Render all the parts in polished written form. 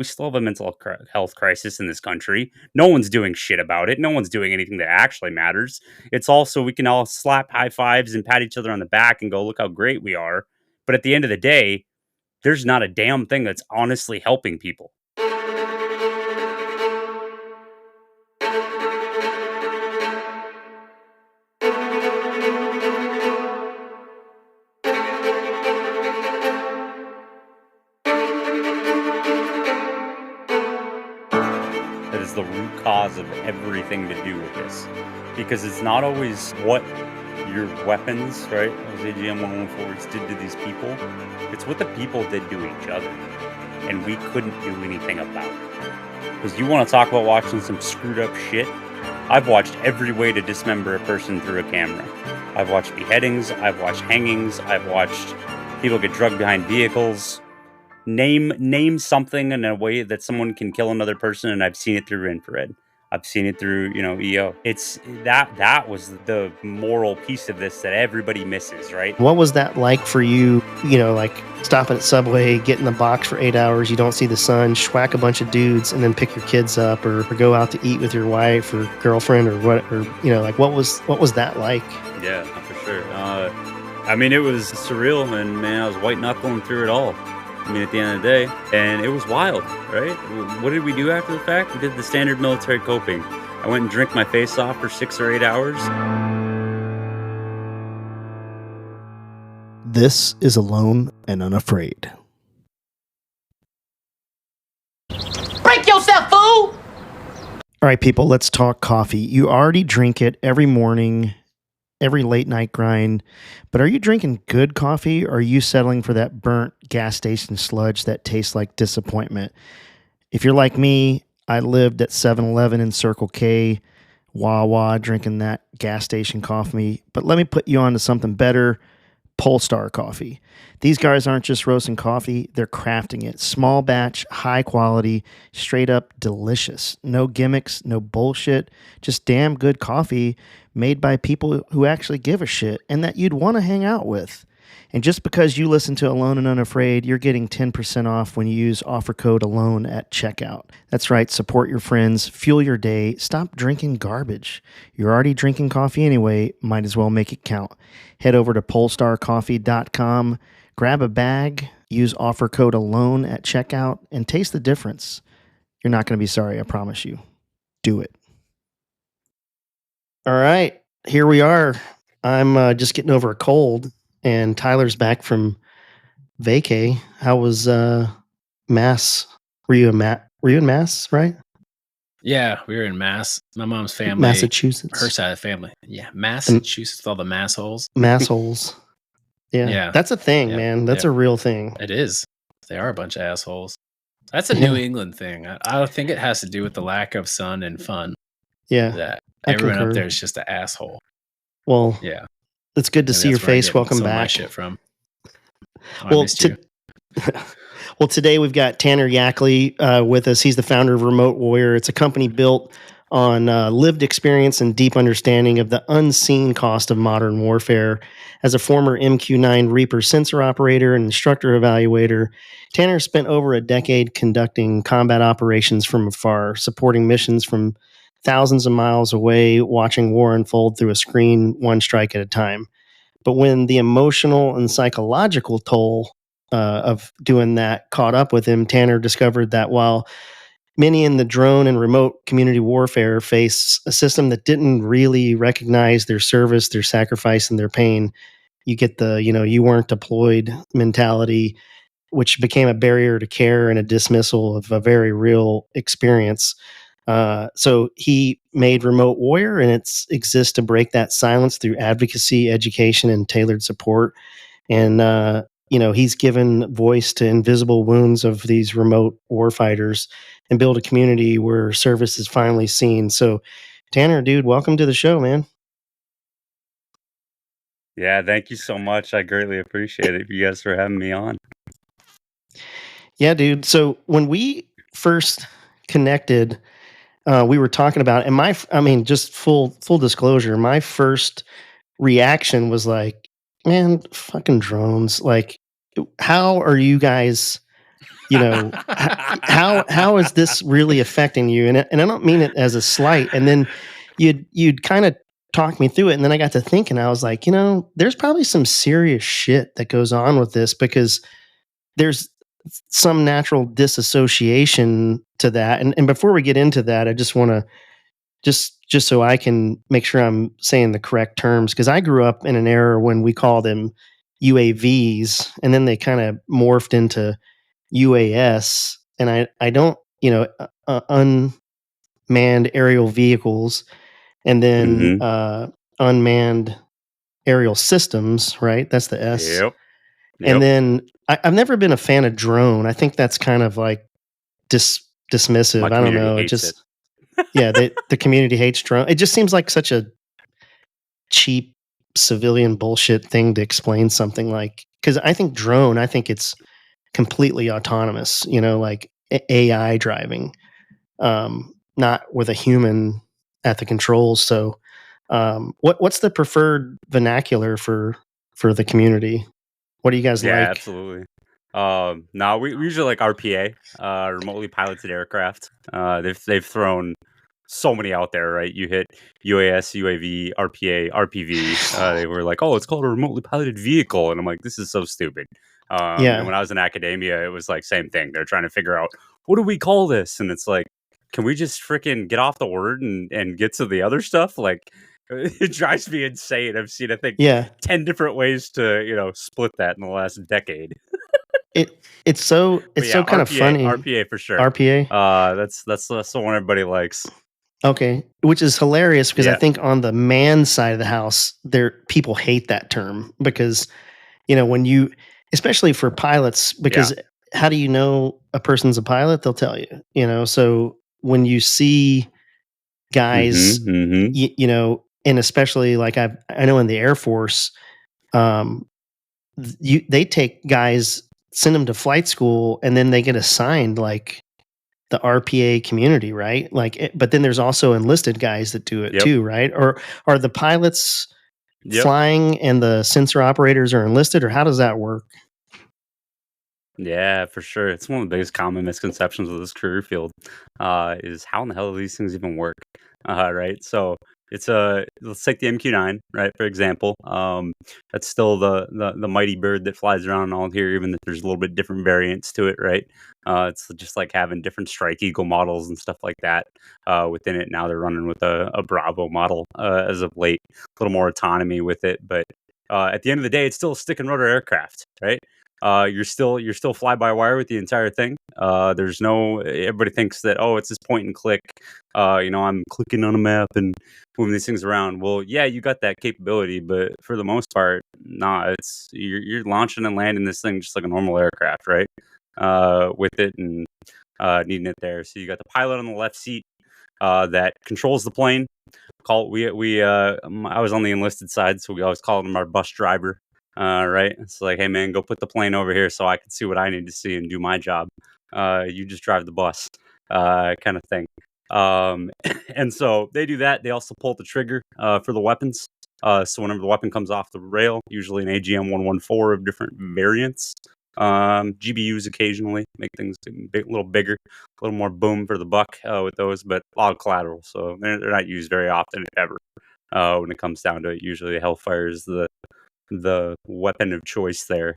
We still have a mental health crisis in this country. No one's doing shit about it. No one's doing anything that actually matters. It's also we can all slap high fives and pat each other on the back and go, look how great we are. But at the end of the day, there's not a damn thing that's honestly helping people. That is the root cause of everything to do with this. Because it's not always what your weapons, right, as AGM 114s did to these people. It's what the people did to each other. And we couldn't do anything about it. Because you want to talk about watching some screwed up shit? I've watched every way to dismember a person through a camera. I've watched beheadings, I've watched hangings, I've watched people get drugged behind vehicles. Name something in a way that someone can kill another person, and I've seen it through infrared. I've seen it through, EO. It's that was the moral piece of this that everybody misses, right? What was that like for you? Like stopping at Subway, get in the box for 8 hours, you don't see the sun, schwack a bunch of dudes, and then pick your kids up, or go out to eat with your wife or girlfriend, or what, or like what was that like? Yeah, for sure. I mean, it was surreal, and man, I was white knuckling through it all. I mean, at the end of the day, and it was wild, right? What did we do after the fact? We did the standard military coping. I went and drank my face off for 6 or 8 hours. This is Alone and Unafraid. Break yourself, fool! All right, people, let's talk coffee. You already drink it every morning, every late night grind, but are you drinking good coffee, or are you settling for that burnt gas station sludge that tastes like disappointment? If you're like me, I lived at 7-Eleven and Circle K, Wawa, drinking that gas station coffee, but let me put you on to something better. Polestar coffee. These guys aren't just roasting coffee, they're crafting it. Small batch, high quality, straight up delicious. No gimmicks, no bullshit, just damn good coffee made by people who actually give a shit and that you'd want to hang out with. And just because you listen to Alone and Unafraid, you're getting 10% off when you use offer code ALONE at checkout. That's right, support your friends, fuel your day, stop drinking garbage. You're already drinking coffee anyway, might as well make it count. Head over to polestarcoffee.com, grab a bag, use offer code ALONE at checkout, and taste the difference. You're not going to be sorry, I promise you. Do it. All right, here we are. I'm just getting over a cold. And Tyler's back from vacay. How was Mass? Were you in Mass, right? Yeah, we were in Mass. My mom's family. Massachusetts. Her side of the family. Yeah, Massachusetts, all the massholes. Massholes. Yeah. That's a thing, man. That's a real thing. It is. They are a bunch of assholes. That's a New England thing. I think it has to do with the lack of sun and fun. Yeah. That everyone up there is just an asshole. Well, yeah. It's good to see your face. Welcome back. Shit from. Well, well, today we've got Tanner Yackley with us. He's the founder of Remote Warrior. It's a company built on lived experience and deep understanding of the unseen cost of modern warfare. As a former MQ-9 Reaper sensor operator and instructor evaluator, Tanner spent over a decade conducting combat operations from afar, supporting missions from thousands of miles away, watching war unfold through a screen, one strike at a time. But when the emotional and psychological toll of doing that caught up with him, Tanner discovered that while many in the drone and remote community warfare face a system that didn't really recognize their service, their sacrifice, and their pain, you get the, you weren't deployed mentality, which became a barrier to care and a dismissal of a very real experience. So he made Remote Warrior, and it exists to break that silence through advocacy, education, and tailored support. And, he's given voice to invisible wounds of these remote warfighters and build a community where service is finally seen. So, Tanner, dude, welcome to the show, man. Yeah, thank you so much. I greatly appreciate it. You guys for having me on. Yeah, dude. So when we first connected, we were talking about, and just full disclosure, my first reaction was like, man, fucking drones. Like, how are you guys how is this really affecting you? And I don't mean it as a slight. And then you'd kind of talk me through it, and then I got to thinking. I was like, there's probably some serious shit that goes on with this, because there's some natural disassociation to that. And before we get into that, I just want to just so I can make sure I'm saying the correct terms, because I grew up in an era when we called them UAVs, and then they kind of morphed into UAS, and I don't, unmanned aerial vehicles, and then Mm-hmm. Unmanned aerial systems, right? That's the S. Yep. And Yep. then I've never been a fan of drone. I think that's kind of like dismissive. My I don't community know. It hates it. just yeah, the community hates drone. It just seems like such a cheap civilian bullshit thing to explain something like, because I think it's completely autonomous, like AI driving, not with a human at the controls. So what's the preferred vernacular for the community? What do you guys Yeah, like? absolutely. No, we usually like RPA, remotely piloted aircraft. They've thrown so many out there, right? You hit UAS, UAV, RPA, RPV. They were like, oh, it's called a remotely piloted vehicle, and I'm like, this is so stupid. And Yeah. when I was in academia, it was like same thing. They're trying to figure out, what do we call this, and it's like, can we just freaking get off the word and get to the other stuff? Like, it drives me insane. I've seen, I think, Yeah. 10 different ways to split that in the last decade. It's so But yeah, kind of funny. RPA for sure. RPA. That's the one everybody likes. Okay, which is hilarious, because I Yeah. think on the man side of the house, people hate that term, because when you, especially for pilots, because how do you know a person's a pilot? They'll tell you. So when you see guys, Mm-hmm, mm-hmm. and especially like I know in the Air Force, they take guys, send them to flight school, and then they get assigned like the RPA community, right? Like, but then there's also enlisted guys that do it Yep. too, right? Or are the pilots Yep. flying and the sensor operators are enlisted, or how does that work? Yeah, for sure. It's one of the biggest common misconceptions of this career field, is how in the hell do these things even work? Right. So it's let's take the MQ-9, right, for example. That's still the mighty bird that flies around all here, even if there's a little bit different variants to it, right? It's just like having different Strike Eagle models and stuff like that within it. Now they're running with a Bravo model as of late, a little more autonomy with it, but at the end of the day, it's still a stick and rudder aircraft, right? You're still fly by wire with the entire thing. There's no, everybody thinks that, oh, it's this point and click. I'm clicking on a map and moving these things around. Well, yeah, you got that capability, but for the most part, nah. It's you're launching and landing this thing just like a normal aircraft, right? With it and needing it there. So you got the pilot on the left seat that controls the plane. I was on the enlisted side, so we always called him our bus driver. Right? It's like, hey man, go put the plane over here so I can see what I need to see and do my job. You just drive the bus, kind of thing. And so they do that. They also pull the trigger for the weapons. So whenever the weapon comes off the rail, usually an AGM 114 of different variants. GBUs occasionally make things a little bigger, a little more boom for the buck with those, but a lot of collateral. So they're not used very often, if ever. When it comes down to it, usually Hellfire is the weapon of choice there.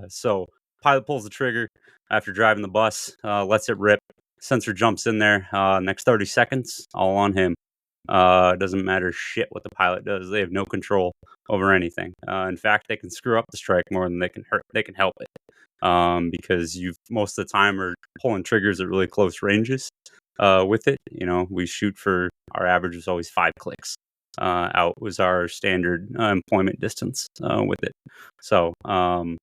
So pilot pulls the trigger after driving the bus, lets it rip. Sensor jumps in there. Next 30 seconds, all on him. Doesn't matter shit what the pilot does. They have no control over anything. In fact, they can screw up the strike more than they can hurt. They can help it. Because you most of the time are pulling triggers at really close ranges. With it, we shoot for, our average is always 5 clicks. Out was our standard employment distance with it. So, but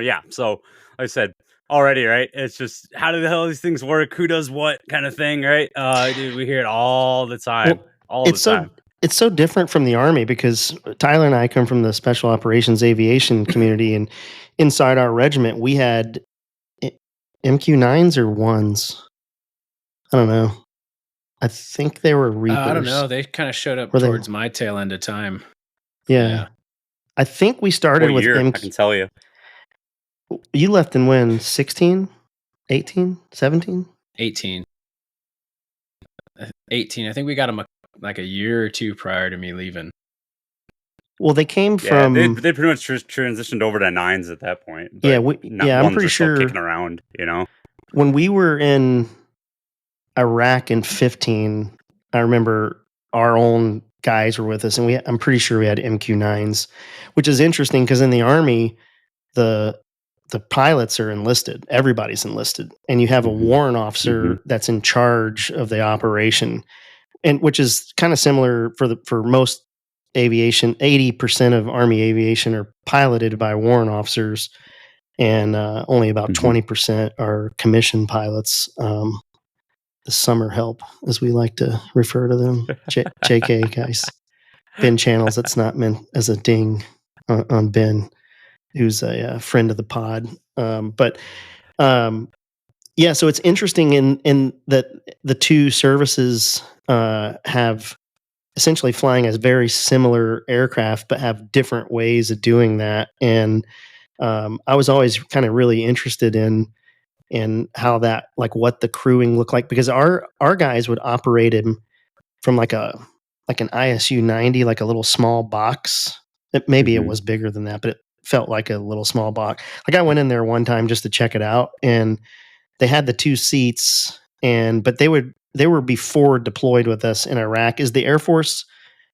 yeah, so like I said already, right? It's just, how do the hell these things work? Who does what kind of thing, right? Dude, we hear it all the time. It's so different from the Army, because Tyler and I come from the Special Operations Aviation community, and inside our regiment, we had MQ-9s or 1s. I don't know. I think they were Reapers. I don't know. They kind of showed up towards my tail end of time. Yeah. I think we started with MQ. I can tell you. You left in when? 16? 18, 17? 18. 18. I think we got them like a year or two prior to me leaving. Well, they came Yeah, they from. pretty much transitioned over to 9s at that point. But Yeah, I'm ones pretty are still sure kicking around, you know? when we were in Iraq in 15, I remember our own guys were with us, and I'm pretty sure we had MQ9s, which is interesting because in the Army, the pilots are enlisted. Everybody's enlisted, and you have a Mhm. warrant officer that's in charge of the operation, and which is kind of similar for most aviation. 80% of Army aviation are piloted by warrant officers, and only about 20% are commissioned pilots. The summer help, as we like to refer to them, JK guys. Ben Channels. That's not meant as a ding on Ben, who's a friend of the pod. But yeah, so it's interesting in that the two services have essentially flying as very similar aircraft, but have different ways of doing that. And I was always kind of really interested in how that, like, what the crewing looked like, because our guys would operate him from like an ISU 90, like a little small box. Maybe it was bigger than that, but it felt like a little small box. Like, I went in there one time just to check it out, and they had the two seats, but they would be forward deployed with us in Iraq. Is the Air Force?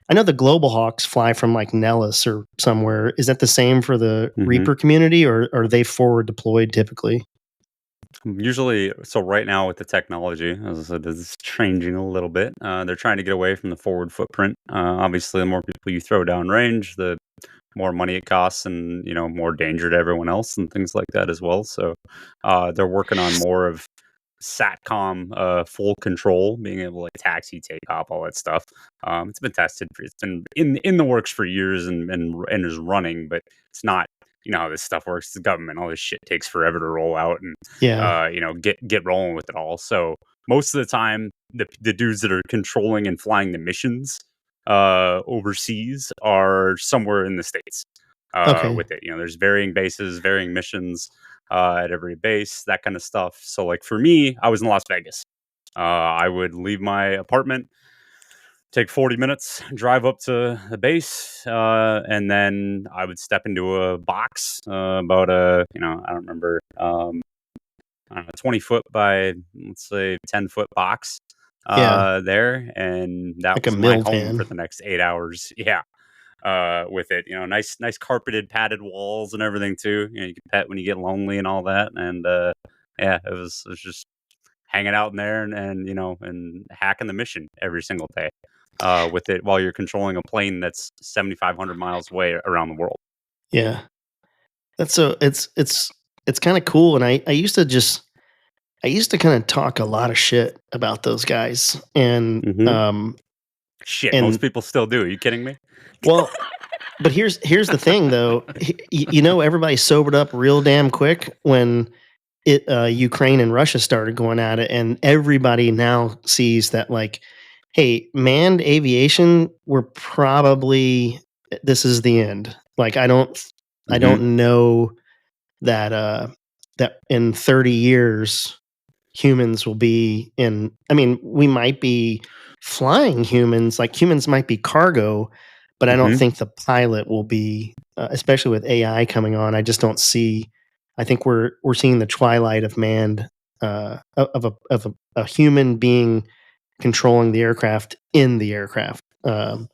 I know the Global Hawks fly from like Nellis or somewhere. Is that the same for the Reaper community, or are they forward deployed typically? Usually, so right now with the technology, as I said, it's changing a little bit. They're trying to get away from the forward footprint. Obviously, the more people you throw down range, the more money it costs, and more danger to everyone else, and things like that as well. So, they're working on more of SATCOM, full control, being able to like taxi, take off, all that stuff. It's been tested. It's been in the works for years, and is running, but it's not. You know how this stuff works. The government, all this shit takes forever to roll out, and Yeah. get rolling with it all. So most of the time, the dudes that are controlling and flying the missions overseas are somewhere in the States Okay. with it. There's varying bases, varying missions at every base, that kind of stuff. So like for me, I was in Las Vegas. I would leave my apartment, take 40 minutes, drive up to the base, and then I would step into a box about I don't remember, I don't know, 20 foot by, let's say, 10-foot box Yeah. there. And that Like a was my home for Milvan. the next 8 hours. Yeah. With it, nice carpeted, padded walls and everything too. You can pet when you get lonely and all that. And yeah, it was just hanging out in there and hacking the mission every single day with it while you're controlling a plane that's 7,500 miles away around the world. Yeah. That's so it's kind of cool. And I used to kind of talk a lot of shit about those guys. And Shit, and most people still do. Are you kidding me? well, but here's the thing though. Everybody sobered up real damn quick when Ukraine and Russia started going at it, and everybody now sees that, like, hey, manned aviation, this is the end. Like, I don't know that in 30 years humans will be in. I mean, we might be flying humans, like humans might be cargo, but I don't think the pilot will be, especially with AI coming on. I just don't see. I think we're seeing the twilight of manned, of a human being controlling the aircraft in the aircraft. And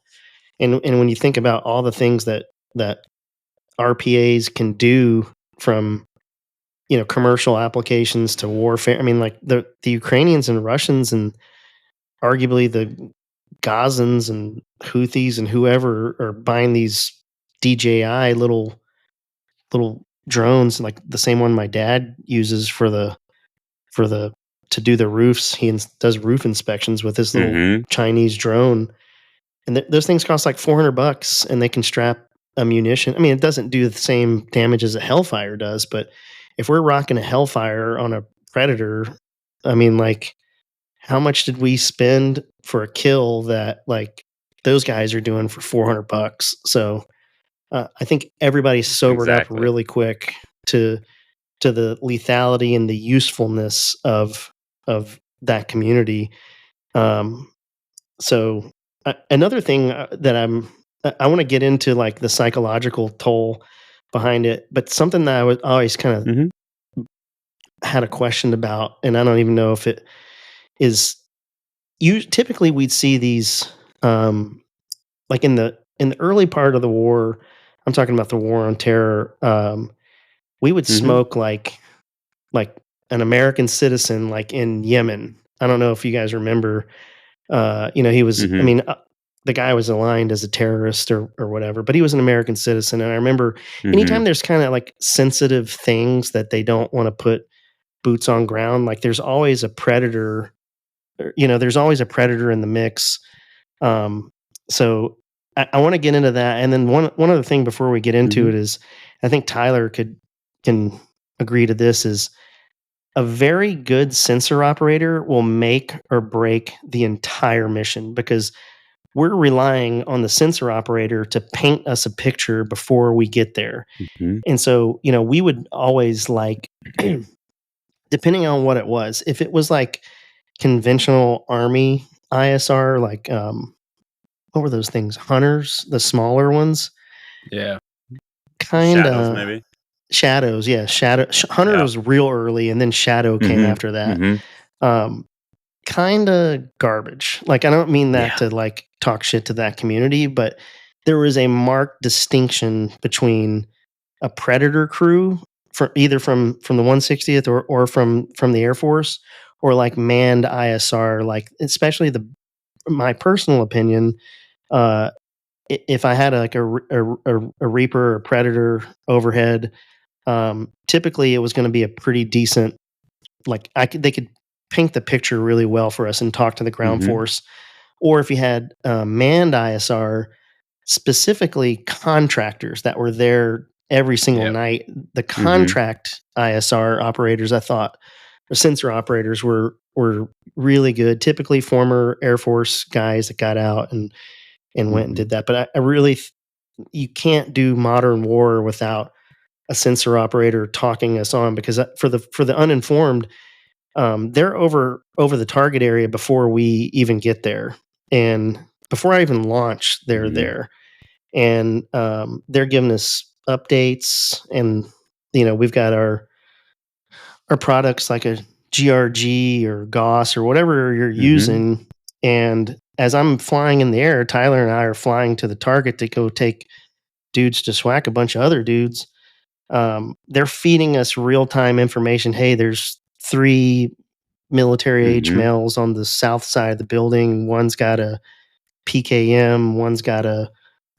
when you think about all the things that RPAs can do, from commercial applications to warfare. I mean, like the Ukrainians and Russians, and arguably the Gazans and Houthis and whoever, are buying these DJI little drones, like the same one my dad uses for the to do the roofs. He does roof inspections with this little Chinese drone, and those things cost like $400, and they can strap ammunition. I mean, it doesn't do the same damage as a Hellfire does, but if we're rocking a Hellfire on a Predator, I mean, like, how much did we spend for a kill that, like, those guys are doing for $400? So I think everybody sobered up Exactly. really quick to to the lethality and the usefulness of that community. So another thing that I want to get into, like the psychological toll behind it, but something that I was always kind of Mhm. had a question about, and I don't even know if it is. You typically we'd see these, like in the early part of the war. I'm talking about the war on terror. We would Mhm. smoke like an American citizen, like in Yemen. I don't know if you guys remember. He was. I Mhm. mean, the guy was aligned as a terrorist or whatever, but he was an American citizen. And I remember anytime Mhm. there's kind of like sensitive things that they don't want to put boots on ground, like there's always a predator. There's always a predator in the mix. Um, so I want to get into that. And then one other thing before we get into Mhm. it is, I think Tyler can agree to this, is a very good sensor operator will make or break the entire mission, because we're relying on the sensor operator to paint us a picture before we get there. Mhm. And so, we would always like, depending on what it was, if it was like conventional army ISR, like, what were those things? Hunters, the smaller ones, Yeah. kind Shadows, of. maybe. Shadows, yeah. Hunter Yeah. was real early, and then Shadow came Mhm. after that. Mhm. Um, kind of garbage. Like, I don't mean that Yeah. to like talk shit to that community, but there was a marked distinction between a Predator crew, for either from the 160th or from the Air Force, or like manned ISR, like especially my personal opinion. uh if I had like a Reaper or Predator overhead, typically it was going to be a pretty decent, like they could paint the picture really well for us and talk to the ground Mhm. force. Or if you had manned ISR, specifically contractors that were there every single Yep. night, the Mhm. contract ISR operators, I thought, or sensor operators, were really good. Typically former Air Force guys that got out and went and Mhm. did that. But I really, you can't do modern war without a sensor operator talking us on, because for the uninformed, they're over the target area before we even get there, and before I even launch, they're Mhm. there, and they're giving us updates, and we've got our products like a GRG or GOS or whatever you're Mhm. using. And as I'm flying in the air, Tyler and I are flying to the target to go take dudes to SWAC a bunch of other dudes. They're feeding us real time information. Hey, there's 3 military age Mhm. males on the south side of the building. One's got a PKM, one's got a,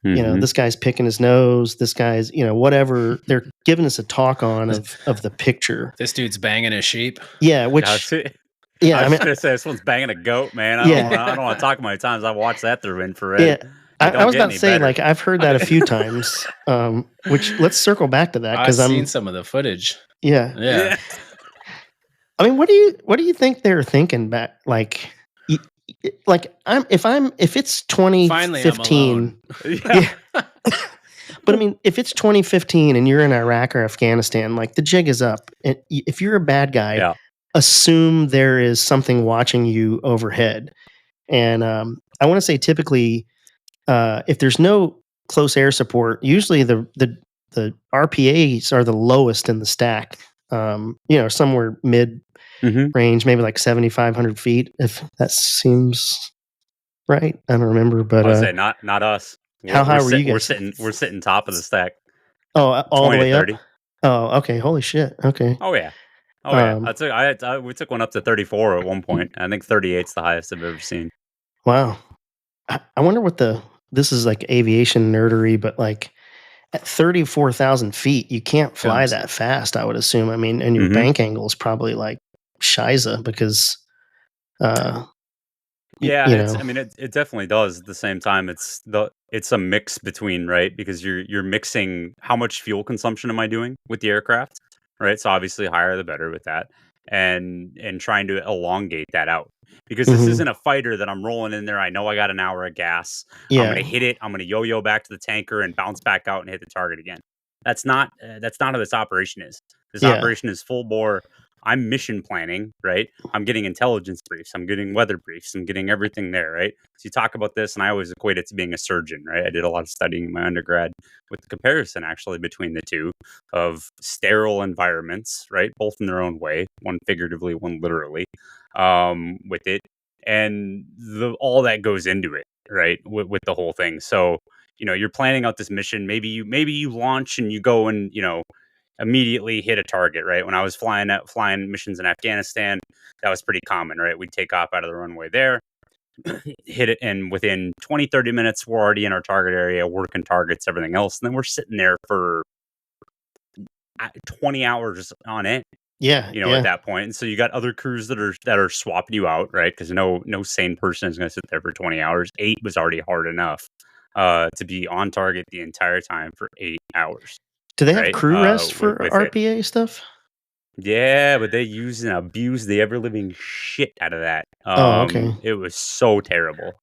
Mhm. this guy's picking his nose, this guy's, whatever. They're giving us a talk on of the picture. This dude's banging a sheep. Yeah, I was which, I yeah, I was mean, just gonna say this one's banging a goat, man. yeah, I don't wanna talk how many times I've watched that through yeah. infrared. It I don't was get about to any say, better. like, I've heard that a few times. Which, let's circle back to that, I've because seen some of the footage. yeah. Yeah. Yeah. I mean, what do you think they're thinking back? Like, like if it's Finally, I'm alone. 2015, Yeah. yeah. But I mean, if it's 2015 and you're in Iraq or Afghanistan, like the jig is up. And if you're a bad guy, Yeah. assume there is something watching you overhead. And I want to say, typically, if there's no close air support, usually the RPAs are the lowest in the stack. Somewhere mid Mhm. range, maybe like 7,500 feet, if that seems right. I don't remember, but I would say not us. how high were you We're guys? sitting top of the stack, Oh, all the 20 to way up. 30. Oh, okay. Holy shit. Okay. Oh yeah. Oh yeah. Um, We took one up to 34 at one point. I think 38's the highest I've ever seen. wow. I wonder what this is, like aviation nerdery, but like at 34,000 feet, you can't fly Comes. that fast, I would assume. I mean, and your Mhm. bank angle is probably like shiza, because, uh, Yeah, you know, it definitely does. At the same time, it's a mix between, right? Because you're mixing how much fuel consumption am I doing with the aircraft, right? So obviously higher the better with that. And trying to elongate that out. Because this mhm. isn't a fighter that I'm rolling in there. I know I got an hour of gas. I'm Yeah. gonna hit it. I'm gonna yo-yo back to the tanker and bounce back out and hit the target again. That's not how this operation is. This Yeah. operation is full bore. I'm mission planning, right? I'm getting intelligence briefs. I'm getting weather briefs. I'm getting everything there, right? So you talk about this, and I always equate it to being a surgeon, right? I did a lot of studying in my undergrad with the comparison actually between the two of sterile environments, right? Both in their own way, one figuratively, one literally, with it, and all that goes into it, right? With the whole thing. So you're planning out this mission. Maybe you launch and you go and immediately hit a target, right? When I was flying missions in Afghanistan, that was pretty common, right? We'd take off out of the runway there, hit it, and within 20, 30 minutes, we're already in our target area, working targets, everything else. And then we're sitting there for 20 hours on it. Yeah. At that point. And so you got other crews that are swapping you out, right? Because no sane person is going to sit there for 20 hours. 8 was already hard enough to be on target the entire time for 8 hours. Do they have right? crew rest for with it. RPA stuff? Yeah, but they use and abuse the ever living shit out of that. Oh, okay. It was so terrible.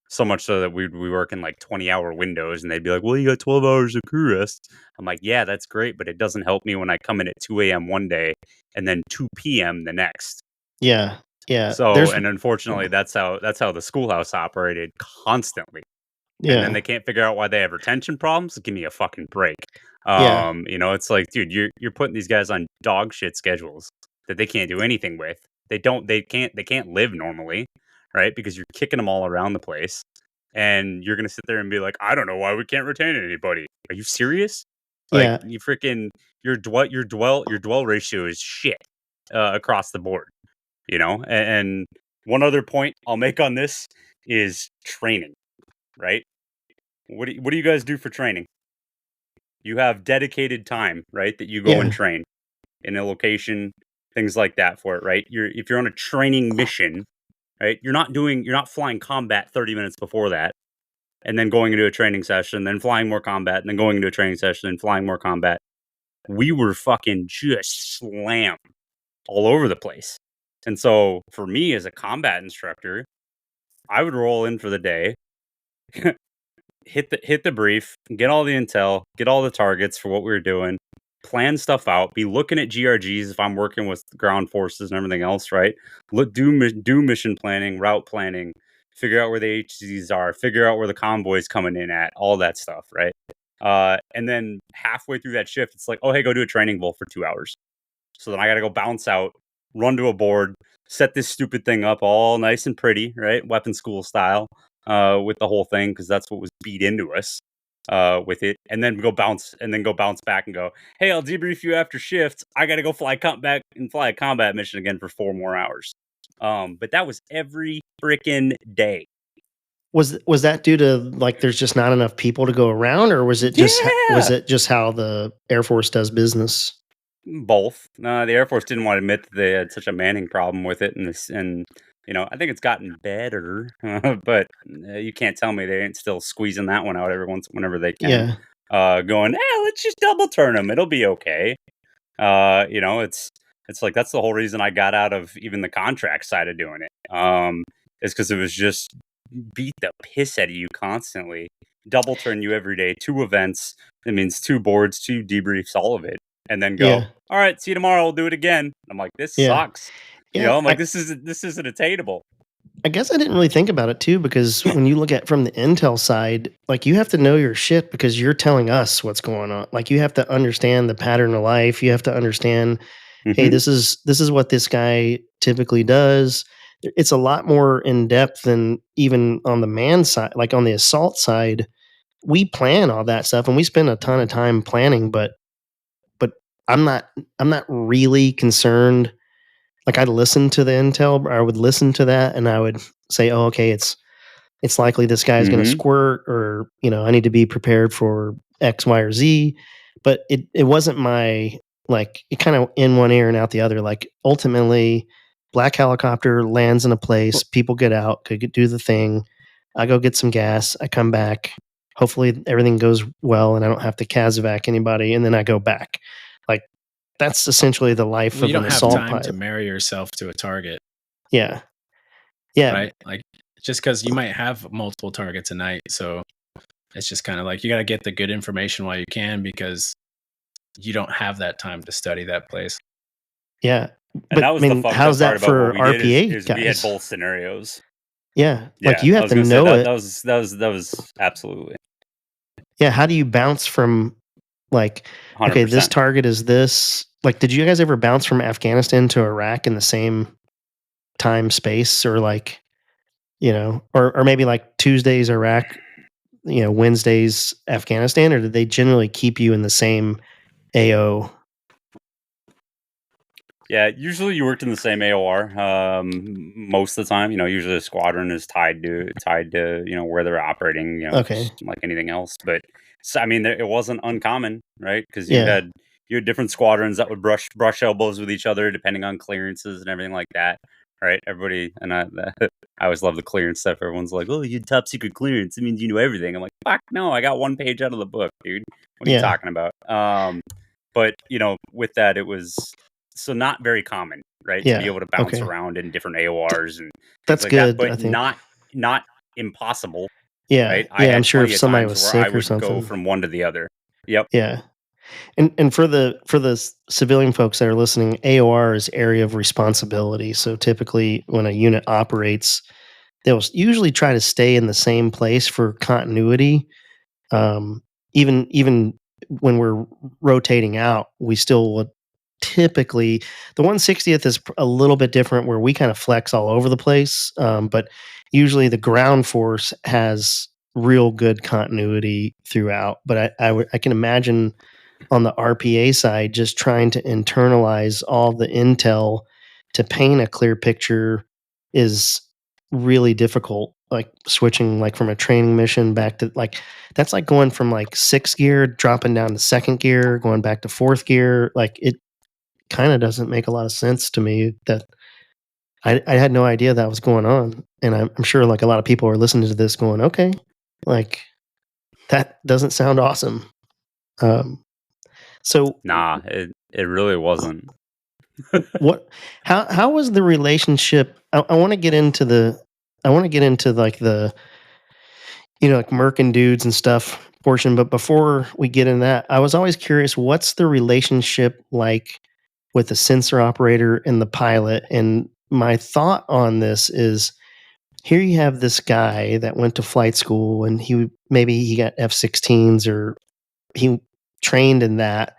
So much so that we work in like 20-hour windows, and they'd be like, "Well, you got 12 hours of crew rest." I'm like, "Yeah, that's great, but it doesn't help me when I come in at 2 a.m. one day and then 2 p.m. the next." Yeah. So, and unfortunately, that's how the schoolhouse operated constantly. And then Yeah. they can't figure out why they have retention problems. Give me a fucking break. Yeah. It's like, dude, you're putting these guys on dog shit schedules that they can't do anything with. They can't live normally, right? Because you're kicking them all around the place. And you're gonna sit there and be like, I don't know why we can't retain anybody. Are you serious? Like, Yeah. you freaking your dwell ratio is shit across the board. And one other point I'll make on this is training, right? What do you guys do for training? You have dedicated time, right? That you go and Yeah. train in a location, things like that for it, right? If you're on a training mission, right? You're not flying combat 30 minutes before that, and then going into a training session, then flying more combat, and then going into a training session and flying more combat. We were fucking just slammed all over the place. And so for me as a combat instructor, I would roll in for the day, hit the brief, get all the intel, get all the targets for what we were doing, plan stuff out, be looking at GRGs if I'm working with ground forces and everything else, right? Do mission planning, route planning, figure out where the HCs are, figure out where the convoy's coming in at, all that stuff, right? And then halfway through that shift, it's like, oh, hey, go do a training bowl for 2 hours. So then I got to go bounce out, run to a board, set this stupid thing up all nice and pretty, right? Weapon school style, with the whole thing, because that's what was beat into us with it. And then go bounce back and go, hey, I'll debrief you after shift. I got to go fly a combat mission again for 4 more hours. But that was every freaking day. Was that due to like there's just not enough people to go around, or was it just how the Air Force does business? Both. The Air Force didn't want to admit that they had such a manning problem with it, and I think it's gotten better, but you can't tell me they ain't still squeezing that one out whenever they can. Yeah. Going, let's just double turn them; it'll be okay. It's like that's the whole reason I got out of even the contract side of doing it. Is because it was just beat the piss out of you constantly, double turn you every day, 2 events. That means 2 boards, 2 debriefs, all of it. And then go, all right, see you tomorrow. We'll do it again. I'm like, this sucks. Yeah. I'm like, this isn't attainable. I guess I didn't really think about it too, because when you look at from the intel side, like you have to know your shit because you're telling us what's going on. Like you have to understand the pattern of life. You have to understand, hey, this is what this guy typically does. It's a lot more in depth than even on the man side, like on the assault side. We plan all that stuff and we spend a ton of time planning, but I'm not really concerned. Like I listen to the intel, I would listen to that and I would say, oh, okay, it's likely this guy's going to squirt, or, I need to be prepared for X, Y, or Z. But it wasn't my, like, it kind of in one ear and out the other. Like ultimately black helicopter lands in a place, people get out, could do the thing. I go get some gas. I come back. Hopefully everything goes well and I don't have to CASEVAC anybody. And then I go back. Like that's essentially the life of an assault pilot. You don't have time to marry yourself to a target. Yeah. Yeah. Right? Like just because you might have multiple targets a night. So it's just kind of like you got to get the good information while you can, because you don't have that time to study that place. Yeah. And But that I was the mean, fucked how's up part that about what for we did RPA is we had guys? both scenarios. Yeah. Like Yeah, you I have was to gonna say know that it. that was absolutely Yeah. How do you bounce from like, okay, this 100%. target is this? Like, did you guys ever bounce from Afghanistan to Iraq in the same time space, or like, or maybe like Tuesdays Iraq, Wednesdays Afghanistan, or did they generally keep you in the same AO? Yeah, usually you worked in the same AOR. Most of the time, usually the squadron is tied to where they're operating, Okay. just like anything else. But so, I mean, it wasn't uncommon, right? Because Yeah. you had different squadrons that would brush elbows with each other depending on clearances and everything like that, right? Everybody and I always love the clearance stuff. Everyone's like, "Oh, you had top secret clearance. It means you know everything." I'm like, "Fuck no, I got one page out of the book, dude. What are you Yeah. talking about?" But with that, it was so not very common, right? To be Yeah. able to bounce Okay. around in different AORs and things That's like that, good, but I think. not impossible, Yeah. right? I Yeah. I'm had sure if plenty of somebody times was where I sick or would go something. from one to the other. Yep. Yeah. And for the civilian folks that are listening, AOR is area of responsibility. So typically, when a unit operates, they'll usually try to stay in the same place for continuity. Um, even when we're rotating out, we still would typically, the 160th is a little bit different, where we kind of flex all over the place. But usually, the ground force has real good continuity throughout. But I can imagine on the RPA side, just trying to internalize all the intel to paint a clear picture is really difficult. Like switching like from a training mission back to like, that's like going from like sixth gear, dropping down to second gear, going back to fourth gear. Like it kind of doesn't make a lot of sense to me that I had no idea that was going on. And I'm sure like a lot of people are listening to this going, okay, like that doesn't sound awesome. Um, so Nah, it really wasn't. what how was the relationship? I want to get into like the like merkin dudes and stuff portion, but before we get in that, I was always curious, what's the relationship like with the sensor operator and the pilot? And my thought on this is, here you have this guy that went to flight school and maybe he got F-16s, or he trained in that,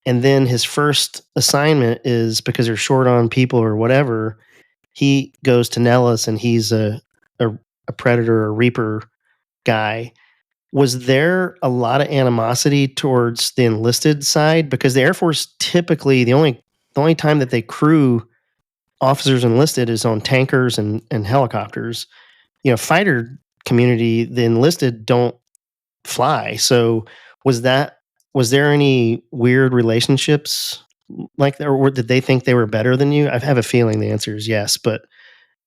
and then his first assignment is, because they're short on people or whatever, he goes to Nellis and he's a, a predator or reaper guy. Was there a lot of animosity towards the enlisted side? Because the Air Force typically, the only time that they crew officers enlisted is on tankers and helicopters. Fighter community, the enlisted don't fly. So was there any weird relationships like that, or did they think they were better than you? I have a feeling the answer is yes, but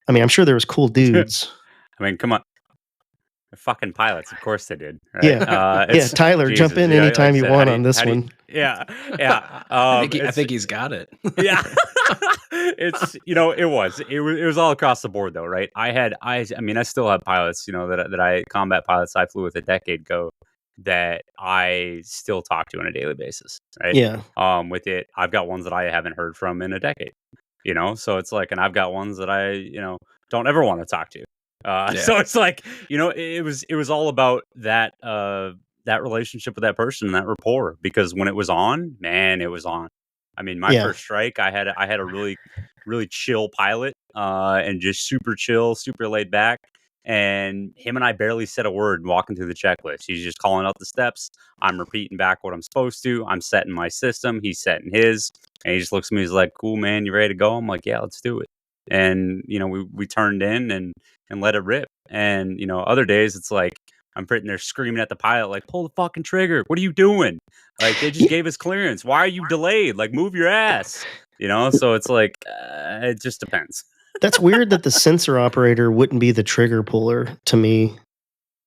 I mean, I'm sure there was cool dudes. I mean, come on. They're fucking pilots, of course they did, right? Yeah. Yeah, It's Tyler, jump Jesus, in like I anytime you said, want on this how do you, one. yeah, yeah. I It's think he's got it. yeah, it's it was all across the board though, right? I mean, I still have pilots, that I combat pilots I flew with a decade ago that I still talk to on a daily basis, right? Yeah. With it, I've got ones that I haven't heard from in a decade, so it's like, and I've got ones that I don't ever want to talk to. So it's like, it was all about that that relationship with that person and that rapport, because when it was on, man, it was on. I mean, my Yeah. first strike, I had a really really chill pilot, and just super chill, super laid back, and him and I barely said a word walking through the checklist. He's just calling out the steps. I'm repeating back what I'm supposed to. I'm setting my system. He's setting his, and he just looks at me. He's like, "Cool, man, you ready to go?" I'm like, "Yeah, let's do it." And we turned in and let it rip. And other days it's like I'm sitting there screaming at the pilot, like, "Pull the fucking trigger! What are you doing? Like, they just Yeah. gave us clearance. Why are you delayed? Like, move your ass." So it's like, it just depends. That's weird that the sensor operator wouldn't be the trigger puller to me.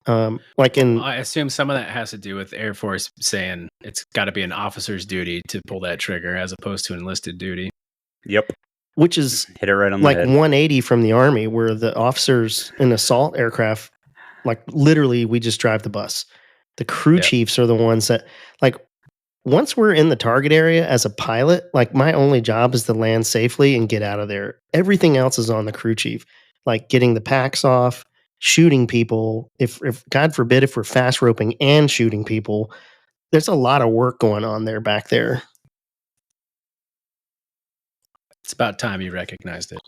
Like in I assume some of that has to do with Air Force saying it's got to be an officer's duty to pull that trigger as opposed to enlisted duty. Yep. which is Hit it right on like the head. 180 from the Army, where the officers in assault aircraft, like literally, we just drive the bus. The crew chiefs are the ones that, like, once we're in the target area as a pilot, like my only job is to land safely and get out of there. Everything else is on the crew chief, like getting the packs off, shooting people. If God forbid, if we're fast roping and shooting people, there's a lot of work going on there back there. It's about time you recognized it.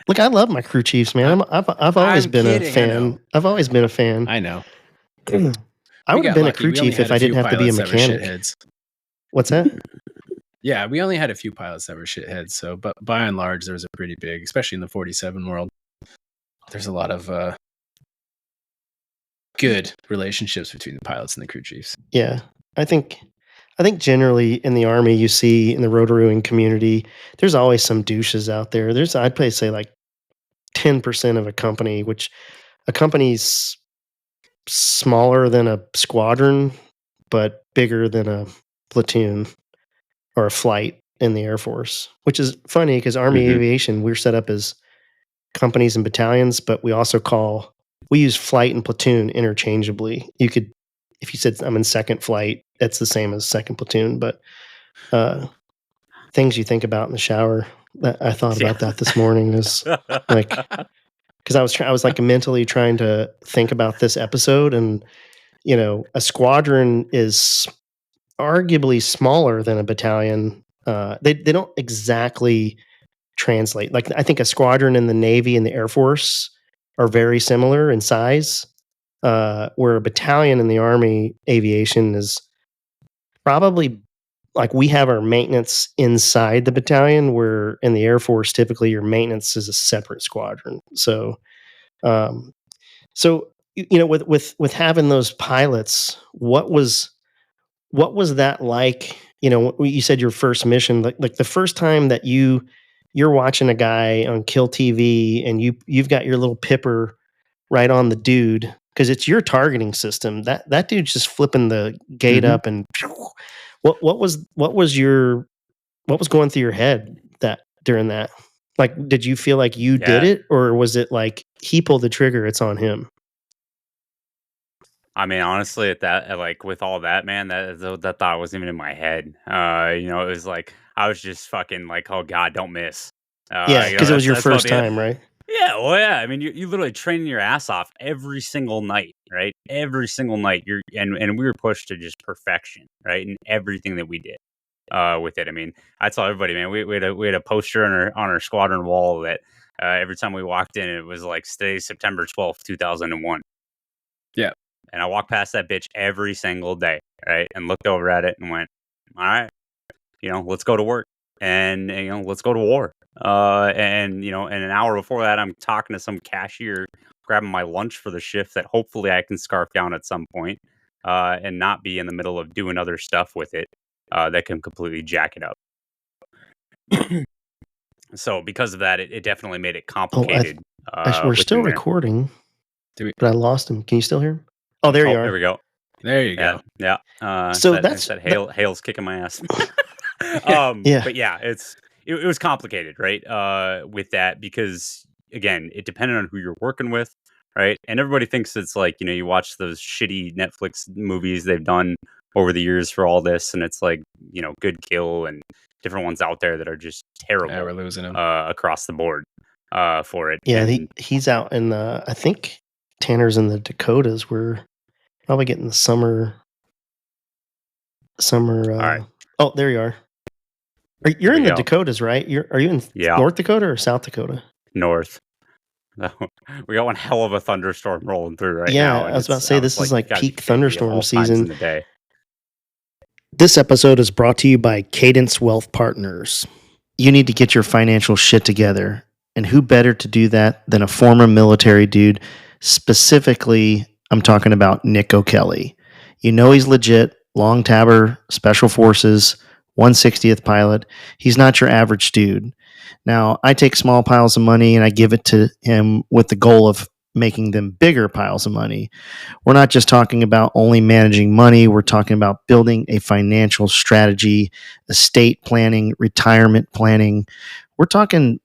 Look, I love my crew chiefs, man. I've always been kidding, a fan. I've always been a fan. I know. I would have been a crew chief if I didn't have to be a mechanic. What's that? Yeah, we only had a few pilots that were shitheads. So, but by and large, there was a pretty big, especially in the 47 world. There's a lot of good relationships between the pilots and the crew chiefs. Yeah, I think generally in the Army, you see in the rotorooing community, there's always some douches out there. I'd probably say like 10% of a company, which a company's smaller than a squadron, but bigger than a platoon or a flight in the Air Force, which is funny because Army aviation, we're set up as companies and battalions, but we use flight and platoon interchangeably. You could, if you said I'm in second flight, that's the same as second platoon, but things you think about in the shower. I thought about that this morning is like, because I was like mentally trying to think about this episode, and a squadron is arguably smaller than a battalion. They don't exactly translate. Like I think a squadron in the Navy and the Air Force are very similar in size, where a battalion in the Army aviation is probably like we have our maintenance inside the battalion, where in the Air Force, typically your maintenance is a separate squadron. So, with having those pilots, what was that like? You said your first mission, like the first time that you're watching a guy on Kill TV and you've got your little pipper right on the dude because it's your targeting system. That dude's just flipping the gate up and what was going through your head during that? Like, did you feel like you did it, or was it like he pulled the trigger, it's on him? I mean, honestly, with all that, man, that thought wasn't even in my head. It was like I was just fucking like, oh God, don't miss. Because it was your first time, right? Yeah, well, yeah. I mean, you literally training your ass off every single night, right? Every single night, and we were pushed to just perfection, right? In everything that we did with it. I mean, I tell everybody, man, we had a poster on our squadron wall that every time we walked in, it was like today's September 12th, 2001. Yeah. And I walked past that bitch every single day, right? And looked over at it and went, all right, let's go to work and let's go to war. And an hour before that, I'm talking to some cashier, grabbing my lunch for the shift that hopefully I can scarf down at some point, and not be in the middle of doing other stuff with it that can completely jack it up. So because of that, it definitely made it complicated. We're still recording, but I lost him. Can you still hear him? Oh, there you are. There we go. There you go. Yeah. So Hale's kicking my ass. But yeah, it was complicated, right? With that, because again, it depended on who you're working with, right? And everybody thinks it's like, you watch those shitty Netflix movies they've done over the years for all this, and it's like, Good Kill and different ones out there that are just terrible. Yeah, we're losing them across the board for it. Yeah, he's out in I think Tanner's in the Dakotas. We're probably getting the summer. All right. Oh, there you are. You're in the Dakotas, right? Are you in North Dakota or South Dakota? North. We got one hell of a thunderstorm rolling through right now. Yeah, I was about to say this is like peak thunderstorm season. This episode is brought to you by Cadence Wealth Partners. You need to get your financial shit together, and who better to do that than a former military dude? Specifically, I'm talking about Nick O'Kelly. He's legit. Long tabber, Special Forces, 160th pilot. He's not your average dude. Now, I take small piles of money and I give it to him with the goal of making them bigger piles of money. We're not just talking about only managing money. We're talking about building a financial strategy, estate planning, retirement planning. We're talking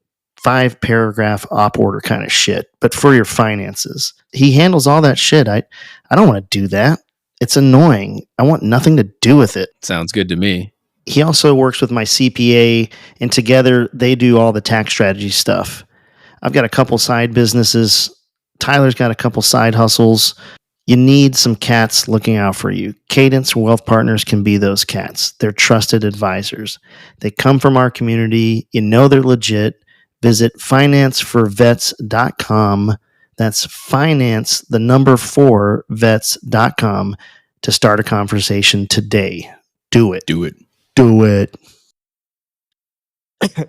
5-paragraph op order kind of shit, but for your finances. He handles all that shit. I don't want to do that. It's annoying. I want nothing to do with it. Sounds good to me. He also works with my CPA, and together they do all the tax strategy stuff. I've got a couple side businesses. Tyler's got a couple side hustles. You need some cats looking out for you. Cadence Wealth Partners can be those cats. They're trusted advisors. They come from our community. You know they're legit. Visit financeforvets.com. That's finance, the number 4 vets.com to start a conversation today. Do it. Do it. Do it.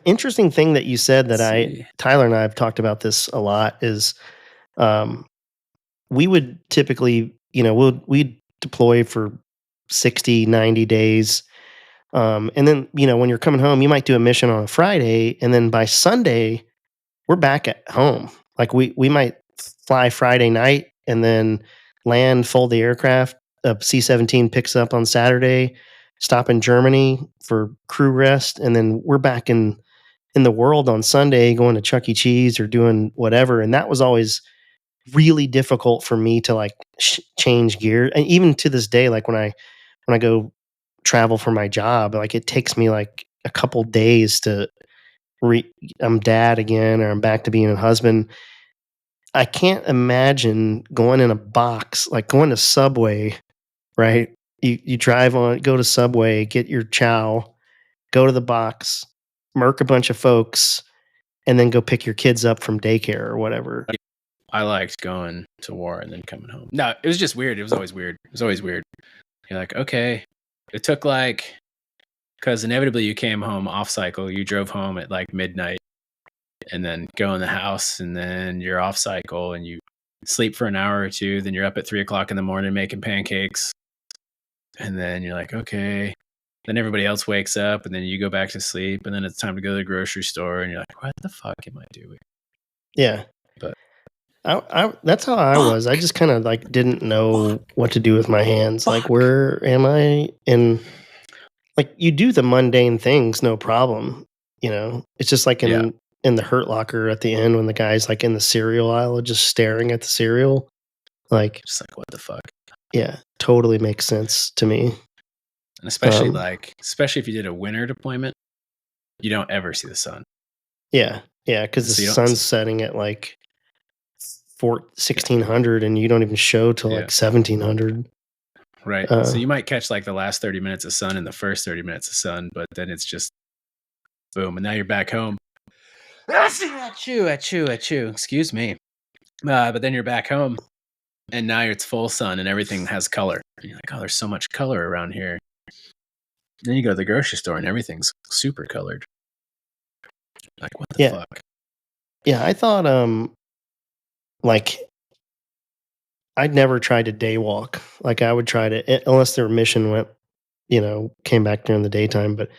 Interesting thing that you said that Tyler and I have talked about this a lot is we would typically, we'd deploy for 60, 90 days. And then, when you're coming home, you might do a mission on a Friday. And then by Sunday, we're back at home. Like we might fly Friday night and then land, fold the aircraft. A C-17 picks up on Saturday, stop in Germany for crew rest. And then we're back in the world on Sunday, going to Chuck E. Cheese or doing whatever. And that was always really difficult for me to like change gear. And even to this day, like when I go travel for my job, like it takes me like a couple days to I'm dad again, or I'm back to being a husband. I can't imagine going in a box, like going to Subway, right? You go to Subway, get your chow, go to the box, murk a bunch of folks, and then go pick your kids up from daycare or whatever. I liked going to war and then coming home. No, it was just weird. It was always weird. You're like, okay. It took because inevitably you came home off cycle. You drove home at like midnight and then go in the house, and then you're off cycle and you sleep for an hour or two. Then you're up at 3:00 in the morning making pancakes. And then you're like, okay. Then everybody else wakes up, and then you go back to sleep, and then it's time to go to the grocery store, and you're like, what the fuck am I doing? Yeah. But that's how I was. I just kind of like didn't know what to do with my hands. Like, where am I? And like, you do the mundane things, no problem. It's just like in the Hurt Locker at the end when the guy's like in the cereal aisle, just staring at the cereal. Like, just like, what the fuck? Yeah, totally makes sense to me. And especially if you did a winter deployment, you don't ever see the sun. Yeah, because the sun's setting at like 1600, and you don't even show till like 1700. Right. So you might catch like the last 30 minutes of sun and the first 30 minutes of sun, but then it's just boom, and now you're back home. Achoo. Excuse me. But then you're back home, and now it's full sun, and everything has color. And you're like, oh, there's so much color around here. Then you go to the grocery store, and everything's super colored. Like, what the fuck? Yeah, I thought, like, I'd never tried to day walk. Like, I would try to, unless their mission came back during the daytime. But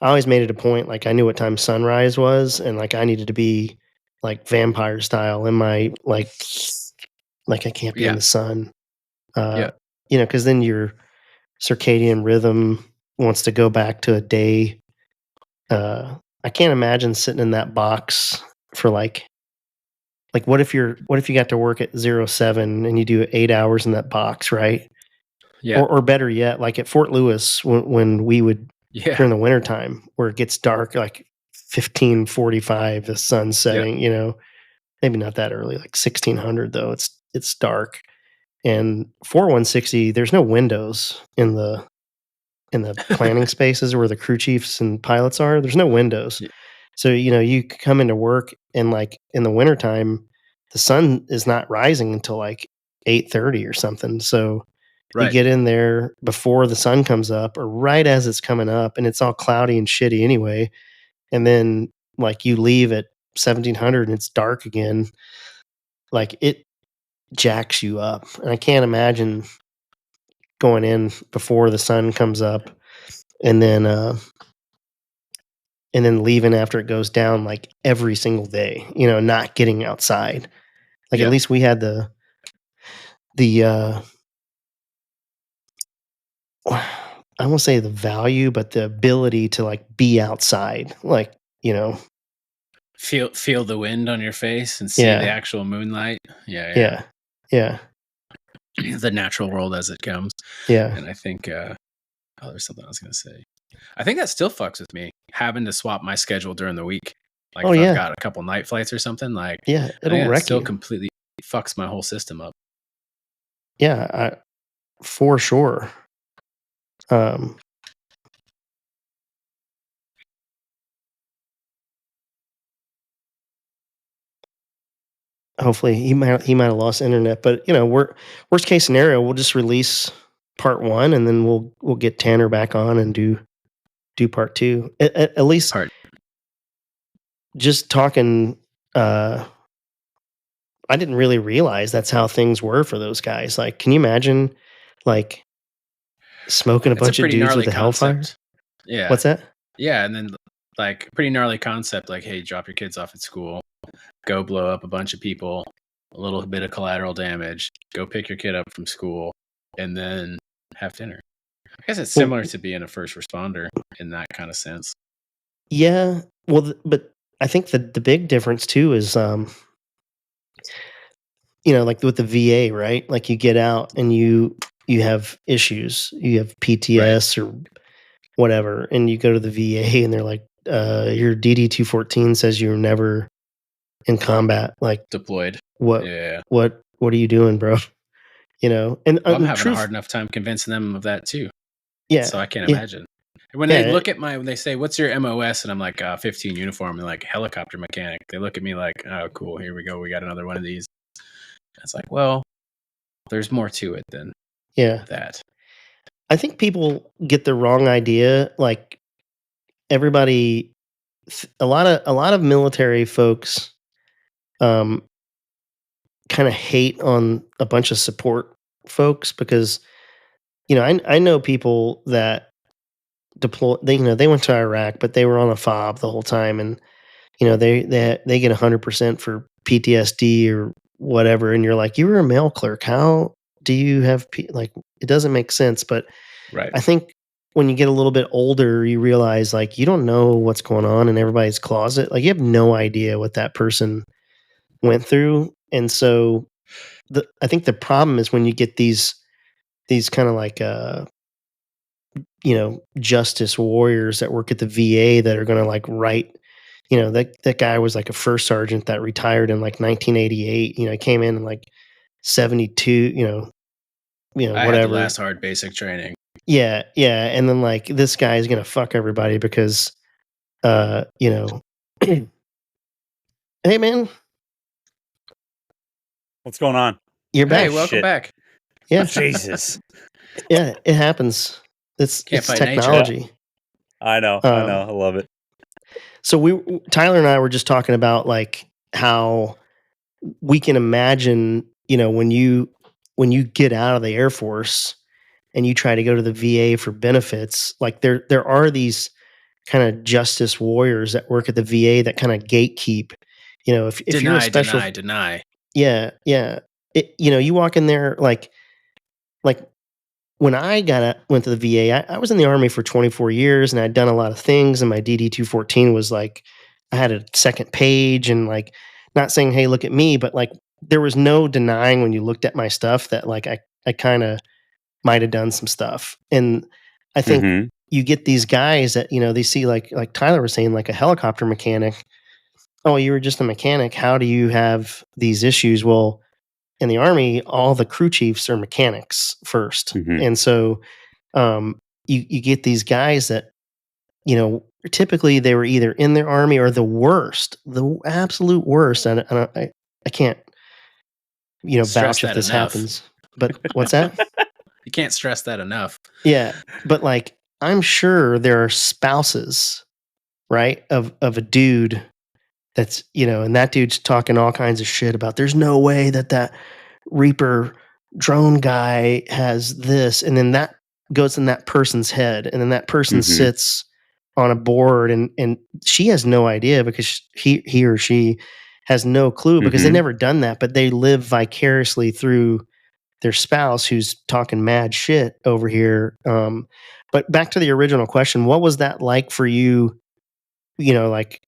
I always made it a point, like, I knew what time sunrise was, and like, I needed to be like vampire style in my like I can't be in the sun. Because then your circadian rhythm wants to go back to a day. I can't imagine sitting in that box for like what if you got to work at 07 and you do 8 hours in that box, right? Yeah. Or better yet, like at Fort Lewis when we would during the wintertime where it gets dark, like 15:45, the sun's setting, maybe not that early, like 1600 though. It's dark. And 4160, there's no windows in the planning spaces where the crew chiefs and pilots are. There's no windows. Yeah. So, you come into work and like in the wintertime, the sun is not rising until like 8:30 or something. So you get in there before the sun comes up or right as it's coming up, and it's all cloudy and shitty anyway. And then like you leave at 1700 and it's dark again. Like it jacks you up. And I can't imagine going in before the sun comes up and then leaving after it goes down, like every single day, not getting outside. Like at least we had the I won't say the value, but the ability to like be outside, like, feel the wind on your face and see the actual moonlight. Yeah. the natural world as it comes. Yeah. And I think, there's something I was going to say. I think that still fucks with me, having to swap my schedule during the week. Like if I've got a couple night flights or something, like yeah, it'll it wreck still you. completely fucks my whole system up. Yeah, for sure. Hopefully he might have lost internet, but worst case scenario, we'll just release part 1 and then we'll get Tanner back on and do part 2. At least just talking I didn't really realize that's how things were for those guys. Like, can you imagine like smoking a bunch of dudes with a hellfire? Yeah. What's that? Yeah, and then like pretty gnarly concept, like, hey, drop your kids off at school, go blow up a bunch of people, a little bit of collateral damage, go pick your kid up from school, and then have dinner. I guess it's similar to being a first responder in that kind of sense. Yeah, well, but I think the big difference too is, like with the VA, right? Like you get out and you have issues, you have PTS or whatever, and you go to the VA and they're like, your DD-214 says you're never in combat, like deployed. What? Yeah. What are you doing, bro? And I'm having a hard enough time convincing them of that too. Yeah. So I can't imagine. When they look at when they say, "What's your MOS?" and I'm like, 15 uniform, and like helicopter mechanic, they look at me like, "Oh, cool, here we go, we got another one of these." It's like, well, there's more to it than that. I think people get the wrong idea. Like everybody, a lot of military folks, kind of hate on a bunch of support folks because, I know people that deploy. They went to Iraq, but they were on a fob the whole time, and they get 100% for PTSD or whatever. And you're like, you were a mail clerk. How do you have like? It doesn't make sense. But I think when you get a little bit older, you realize like you don't know what's going on in everybody's closet. Like you have no idea what that person went through, and so I think the problem is when you get these kind of like justice warriors that work at the VA that are going to like write. That guy was like a first sergeant that retired in like 1988. He came in like 72. I whatever. had the last hard basic training. Yeah, and then like this guy is gonna fuck everybody because, hey man, what's going on? You're back. Hey, welcome back. Yeah, Jesus. Yeah, it happens. It's technology. Nature. I know. I love it. So Tyler and I were just talking about like how we can imagine, when you get out of the Air Force and you try to go to the VA for benefits, like there are these kind of justice warriors that work at the VA that kind of gatekeep. If you're a special deny. Yeah. You walk in there like when I went to the VA, I was in the Army for 24 years and I'd done a lot of things, and my DD-214 was like, I had a second page, and like, not saying, hey, look at me, but like, there was no denying when you looked at my stuff that like, I kind of might have done some stuff. And I think you get these guys that, they see like Tyler was saying, like a helicopter mechanic. Oh, you were just a mechanic. How do you have these issues? Well, in the Army, all the crew chiefs are mechanics first. And so you get these guys that, typically they were either in their Army or the absolute worst. And I can't, vouch if this happens. But what's that? You can't stress that enough. Yeah. But like, I'm sure there are spouses, right, of a dude that's, and that dude's talking all kinds of shit about there's no way that Reaper drone guy has this. And then that goes in that person's head. And then that person sits on a board and she has no idea because he or she has no clue because they've never done that, but they live vicariously through their spouse who's talking mad shit over here. But back to the original question, what was that like for you? Like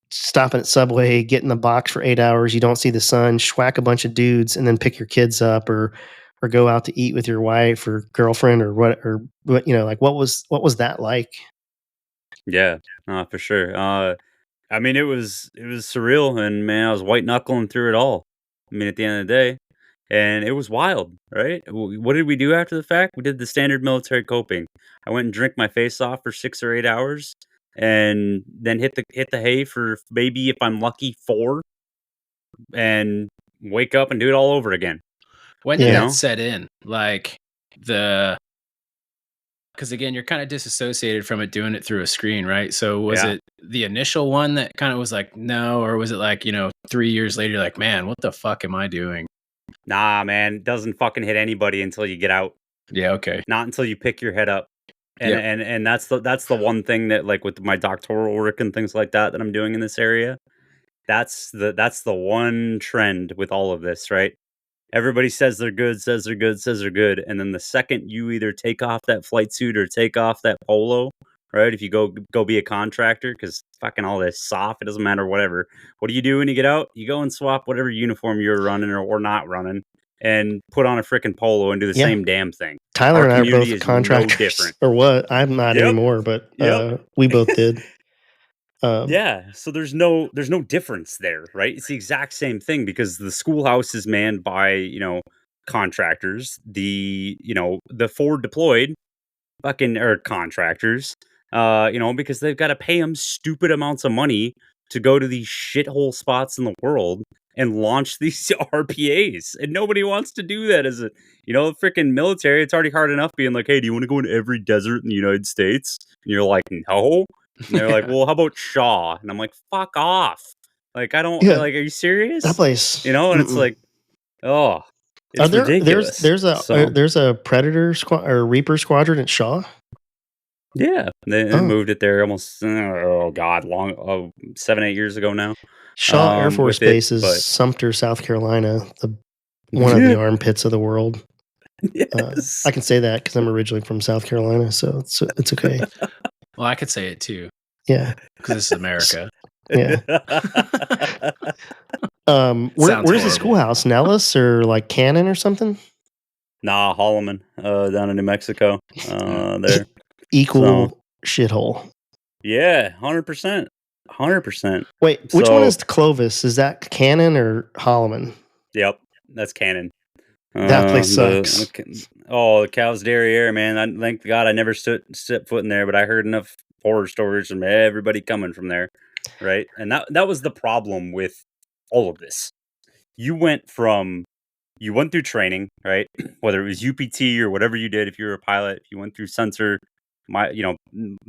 stopping at Subway, get in the box for 8 hours, you don't see the sun, schwack a bunch of dudes, and then pick your kids up, or or go out to eat with your wife or girlfriend or what, like what was that like? Yeah, for sure. I mean, it was surreal, and man, I was white knuckling through it all. I mean, at the end of the day, and it was wild, right? What did we do after the fact? We did the standard military coping. I went and drank my face off for 6 or 8 hours, and then hit the hay for maybe, if I'm lucky, 4, and wake up and do it all over again. When did Yeah. that set in? Like because again, you're kind of disassociated from it doing it through a screen, right? So was Yeah. it the initial one that kind of was like, no, or was it like, 3 years later, you're like, man, what the fuck am I doing? Nah, man, it doesn't fucking hit anybody until you get out. Yeah, okay. Not until you pick your head up. And Yep. and that's the one thing that, like, with my doctoral work and things like that I'm doing in this area. That's the one trend with all of this, right? Everybody says they're good, says they're good, says they're good, and then the second you either take off that flight suit or take off that polo, right? If you go be a contractor, because fucking all this soft, it doesn't matter, whatever. What do you do when you get out? You go and swap whatever uniform you're running or not running, and put on a freaking polo and do the Yeah. same damn thing. Tyler Our and I are community both is no contractors, different. or what? I'm not Yep. anymore, but Yep. we both did. Yeah, so there's no difference there, right? It's the exact same thing because the schoolhouse is manned by, contractors. The forward deployed fucking or contractors, because they've got to pay them stupid amounts of money to go to these shithole spots in the world and launch these RPAs. And nobody wants to do that as the freaking military. It's already hard enough being like, hey, do you want to go into every desert in the United States? And you're like, no. And they're like, well, how about Shaw? And I'm like, fuck off. Like, I don't, Yeah. like, are you serious? That place. And it's Mm-mm. like, oh, Are it's there ridiculous. there's a Predator squad or Reaper squadron at Shaw? Yeah, they Oh. moved it there almost, long, 7-8 years ago now. Shaw Air Force with it, Base is but Sumter, South Carolina, one of the armpits of the world. yes. I can say that because I'm originally from South Carolina, so it's okay. Well, I could say it too, Yeah. because this is America. Yeah. Sounds Where's the horrible. schoolhouse? Nellis or like Cannon or something? Nah, Holloman, down in New Mexico, there. Equal shithole. Yeah, 100%. 100%. Wait, which one So- is Clovis? Is that Cannon or Holloman? Yep, that's canon. That place sucks. The Cow's Derriere, man. Thank God I never stepped foot in there, but I heard enough horror stories from everybody coming from there, right? And that was the problem with all of this. You went through training, right? Whether it was UPT or whatever you did, if you were a pilot, if you went through sensor, the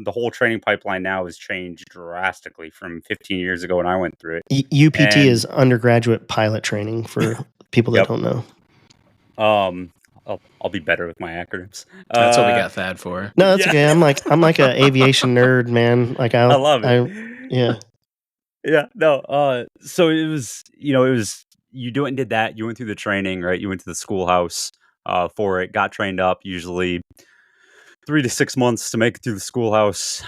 whole training pipeline now has changed drastically from 15 years ago when I went through it. UPT is undergraduate pilot training for people that Yep. don't know. I'll be better with my acronyms. That's what we got Thad for. No, that's Yeah. okay. I'm like an aviation nerd, man. Like I love it. yeah. Yeah, no. So it was you did that. You went through the training, right? You went to the schoolhouse for it. Got trained up. Usually 3 to 6 months to make it through the schoolhouse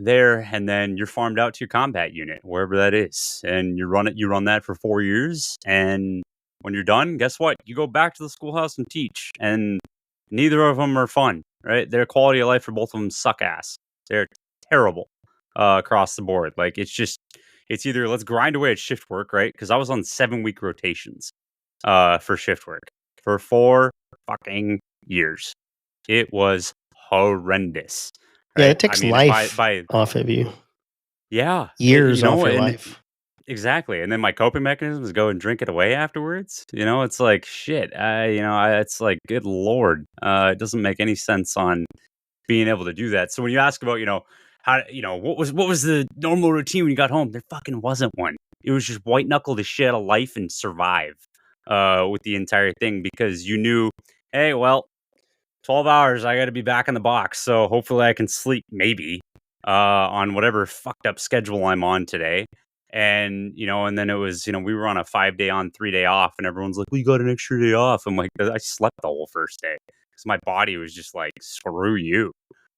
there, and then you're farmed out to your combat unit, wherever that is, and you run that for 4 years, and when you're done, guess what? You go back to the schoolhouse and teach, and neither of them are fun, right? Their quality of life for both of them suck ass. They're terrible across the board. Like, it's either let's grind away at shift work, right? Because I was on 7-week rotations for shift work for 4 fucking years. It was horrendous. Yeah, right? it takes I mean, life by off of you. yeah, Years off your and life. exactly. And then my coping mechanism is go and drink it away afterwards. It's like shit. It's like good lord. It doesn't make any sense on being able to do that. So when you ask about, how, what was the normal routine when you got home? There fucking wasn't one. It was just white knuckle the shit out of life and survive with the entire thing, because you knew, hey, well, 12 hours, I got to be back in the box. So hopefully I can sleep maybe on whatever fucked up schedule I'm on today. And, and then it was, we were on a 5-day on, 3-day off, and everyone's like, well, you got an extra day off. I'm like, I slept the whole first day because my body was just like, screw you.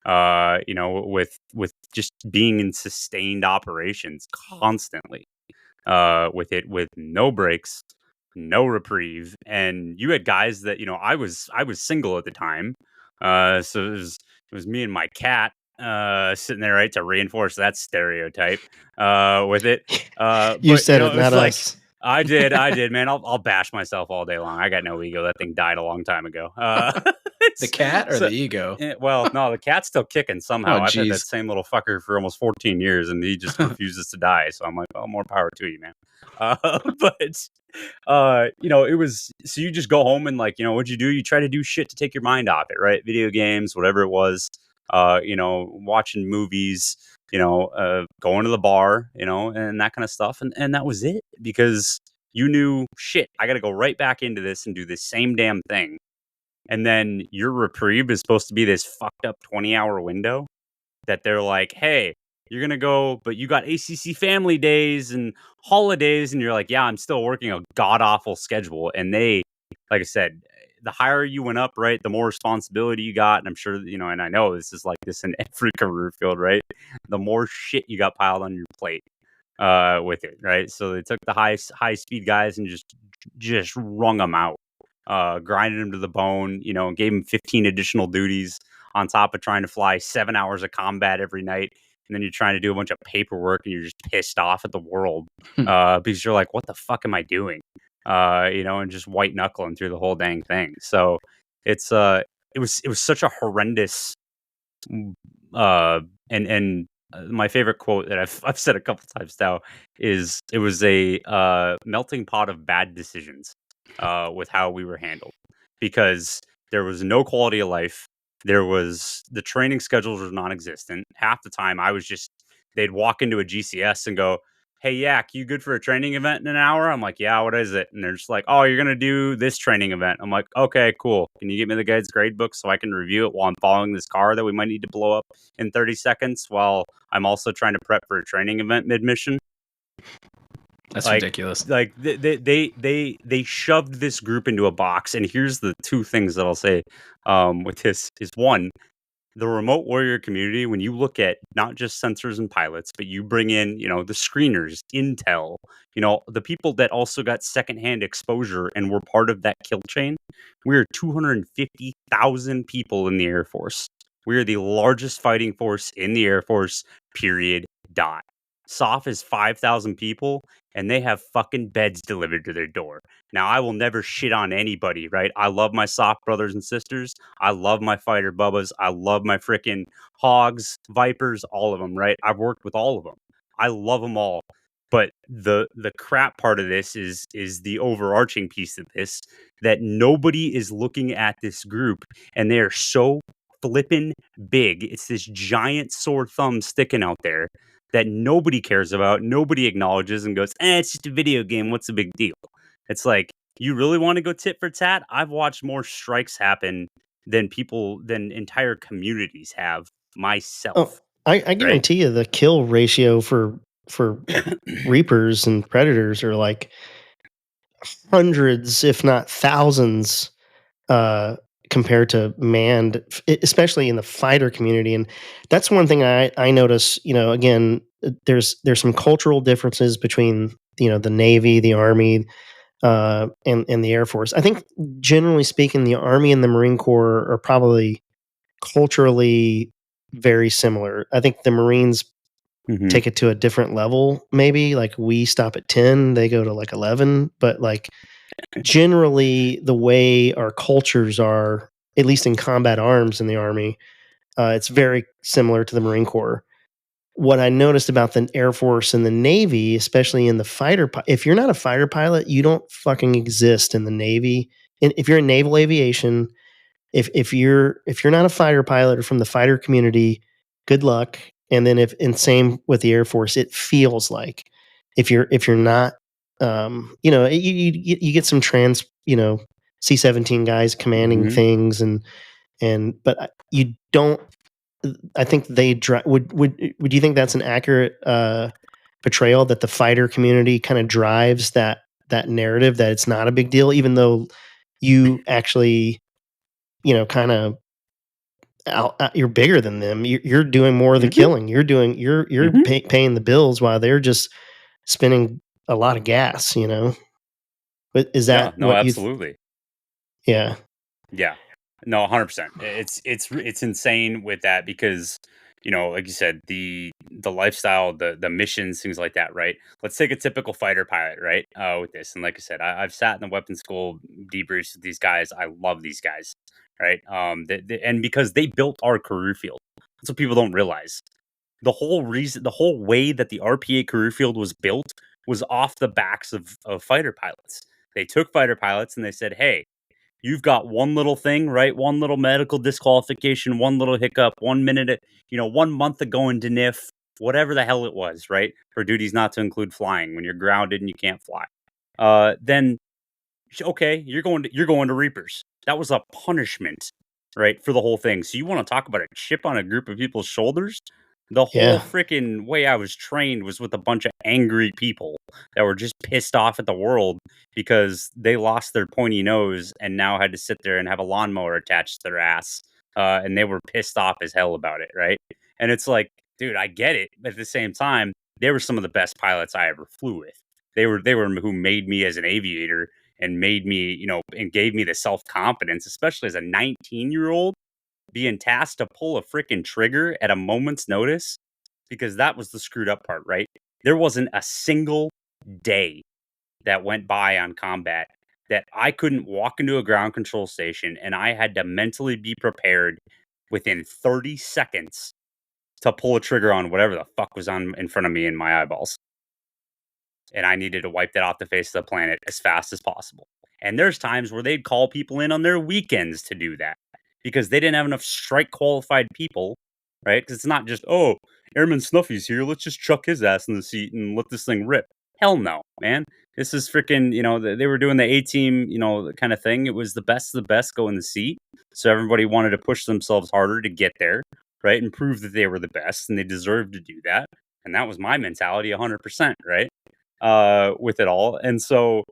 With just being in sustained operations constantly, with no breaks, no reprieve. And you had guys that, I was single at the time. So it was me and my cat sitting there, right, to reinforce that stereotype with it. You But said it, it was not like us. I did, man. I'll bash myself all day long. I got no ego. That thing died a long time ago. The cat or so, the ego? well, no, the cat's still kicking somehow. Oh, I've had geez. that same little fucker for almost 14 years, and he just refuses to die. So I'm like, well, more power to you, man. But it was so you just go home and, like, what'd you do? You try to do shit to take your mind off it, right? Video games, whatever it was. Watching movies, going to the bar, and that kind of stuff. And that was it, because you knew, shit, I got to go right back into this and do this same damn thing. And then your reprieve is supposed to be this fucked up 20-hour window that they're like, hey, you're going to go, but you got ACC family days and holidays. And you're like, yeah, I'm still working a god awful schedule. And they, like I said, the higher you went up, right, the more responsibility you got. And I'm sure, and I know this is like this in every career field, right? The more shit you got piled on your plate with it, right? So they took the high speed guys and just wrung them out, grinded them to the bone, and gave them 15 additional duties on top of trying to fly 7 hours of combat every night. And then you're trying to do a bunch of paperwork and you're just pissed off at the world because you're like, what the fuck am I doing? And just white knuckling through the whole dang thing. So it was such a horrendous, and my favorite quote that I've said a couple times now is, it was a melting pot of bad decisions with how we were handled, because there was no quality of life. The training schedules were non-existent. Half the time they'd walk into a GCS and go, hey, Yak, you good for a training event in an hour? I'm like, yeah, what is it? And they're just like, oh, you're going to do this training event. I'm like, okay, cool. Can you get me the guide's grade book so I can review it while I'm following this car that we might need to blow up in 30 seconds while I'm also trying to prep for a training event mid-mission? That's ridiculous. Like they shoved this group into a box. And here's the two things that I'll say with this is, one, the remote warrior community, when you look at not just sensors and pilots, but you bring in, the screeners, intel, the people that also got secondhand exposure and were part of that kill chain. We are 250,000 people in the Air Force. We are the largest fighting force in the Air Force, period, dot. SOF is 5,000 people, and they have fucking beds delivered to their door. Now, I will never shit on anybody, right? I love my SOF brothers and sisters. I love my fighter bubbas. I love my freaking hogs, vipers, all of them, right? I've worked with all of them. I love them all. But the crap part of this is the overarching piece of this, that nobody is looking at this group, and they are so flippin' big. It's this giant sore thumb sticking out there that nobody cares about, nobody acknowledges, and goes, it's just a video game. What's the big deal? It's like, you really want to go tit for tat? I've watched more strikes happen than entire communities have myself. I guarantee you the kill ratio for Reapers and Predators are like hundreds, if not thousands, compared to manned, especially in the fighter community. And that's one thing I notice, again, there's some cultural differences between, the Navy, the Army, and the Air Force. I think, generally speaking, the Army and the Marine Corps are probably culturally very similar. I think the Marines take it to a different level, maybe. Like, we stop at 10, they go to like 11, but like, generally the way our cultures are, at least in combat arms in the Army, it's very similar to the Marine Corps. What I noticed about the Air Force and the Navy, especially in the fighter, if you're not a fighter pilot, you don't fucking exist in the Navy. And if you're in naval aviation, if you're not a fighter pilot or from the fighter community, good luck. And then and same with the Air Force, it feels like if you're not, you get some C-17 guys commanding things, but you don't. I think they would you think that's an accurate portrayal, that the fighter community kind of drives that narrative that it's not a big deal, even though you actually, kind of you're bigger than them. You're doing more of the killing. You're paying the bills while they're just spinning a lot of gas. Is Yeah, that no, what you? absolutely. Yeah. Yeah. No, 100%. It's insane with that because, like you said, the lifestyle, the missions, things like that, right? Let's take a typical fighter pilot, right? With this, and like I said, I've sat in the weapons school debriefs with these guys. I love these guys, right? And because they built our career field, that's what people don't realize. The whole way that the RPA career field was built was off the backs of fighter pilots. They took fighter pilots and they said, hey, you've got one little thing, right? One little medical disqualification, one little hiccup, 1 minute, 1 month of going to NIF, whatever the hell it was, right? For duties not to include flying when you're grounded and you can't fly. Then okay, you're going to Reapers. That was a punishment, right, for the whole thing. So you want to talk about a chip on a group of people's shoulders? The whole Yeah. freaking way I was trained was with a bunch of angry people that were just pissed off at the world because they lost their pointy nose and now had to sit there and have a lawnmower attached to their ass. And they were pissed off as hell about it, right? And it's like, dude, I get it. But at the same time, they were some of the best pilots I ever flew with. They were who made me as an aviator and made me, and gave me the self confidence, especially as a 19-year-old, being tasked to pull a freaking trigger at a moment's notice, because that was the screwed up part, right? There wasn't a single day that went by on combat that I couldn't walk into a ground control station and I had to mentally be prepared within 30 seconds to pull a trigger on whatever the fuck was on in front of me in my eyeballs. And I needed to wipe that off the face of the planet as fast as possible. And there's times where they'd call people in on their weekends to do that because they didn't have enough strike qualified people, right? Because it's not just, oh, Airman Snuffy's here. Let's just chuck his ass in the seat and let this thing rip. Hell no, man. This is freaking, they were doing the A team, kind of thing. It was the best of the best go in the seat. So everybody wanted to push themselves harder to get there, right? And prove that they were the best and they deserved to do that. And that was my mentality 100%, right? With it all. And so